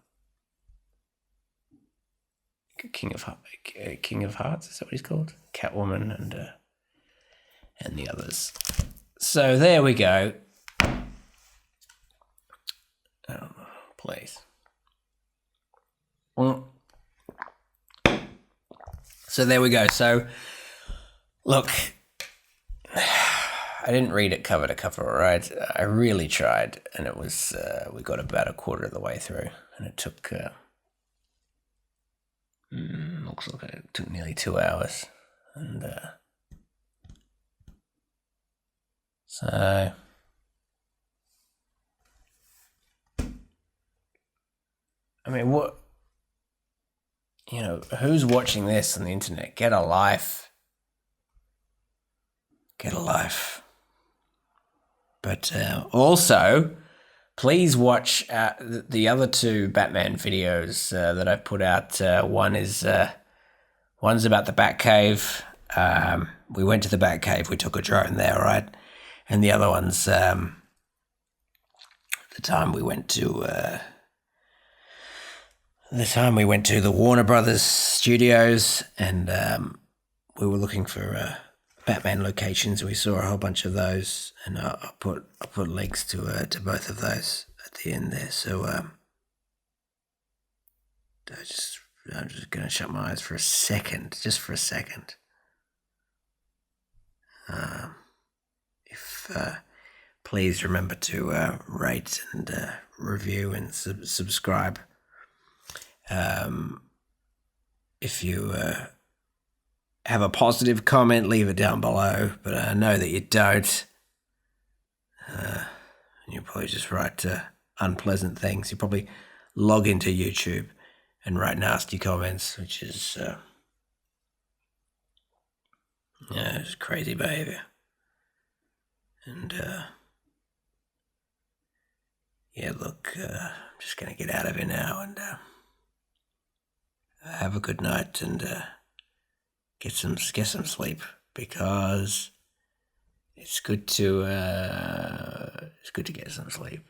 King of Hearts, is that what he's called? Catwoman and the others. So there we go. Oh, please. So there we go. So look, I didn't read it cover to cover, all right? I really tried, and it was we got about a quarter of the way through, and it took looks like it took nearly 2 hours, and so I mean, what, who's watching this on the internet? Get a life. Get a life. But also, please watch the other 2 Batman videos that I put out. One's about the Batcave. We went to the Batcave. We took a drone there, right? And the other one's the time we went to the Warner Brothers studios, and we were looking for Batman locations. We saw a whole bunch of those, and I put links to both of those at the end there. So I'm just gonna shut my eyes for a second, just for a second. Please remember to rate and review and subscribe. If you have a positive comment, leave it down below, but I know that you don't. You probably just write unpleasant things. You probably log into YouTube and write nasty comments, which is it's crazy behavior. And look, I'm just gonna get out of here now and have a good night and get some sleep, because it's good to get some sleep.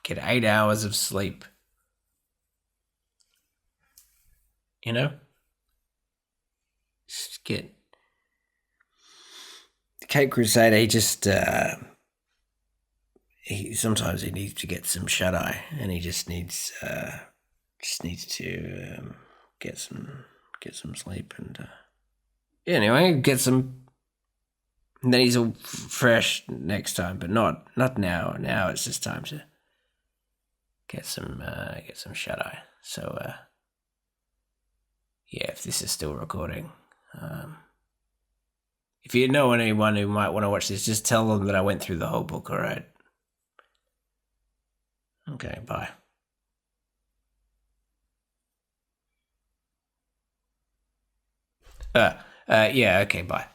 Get 8 hours of sleep. Just get Cape Crusader, he just sometimes he needs to get some shut eye, and he just needs to get some sleep, and anyway, get some. And then he's all fresh next time, but not now. Now it's just time to get some shut eye. So yeah, if this is still recording, if you know anyone who might want to watch this, just tell them that I went through the whole book. All right. Okay. Bye. Yeah. Okay. Bye.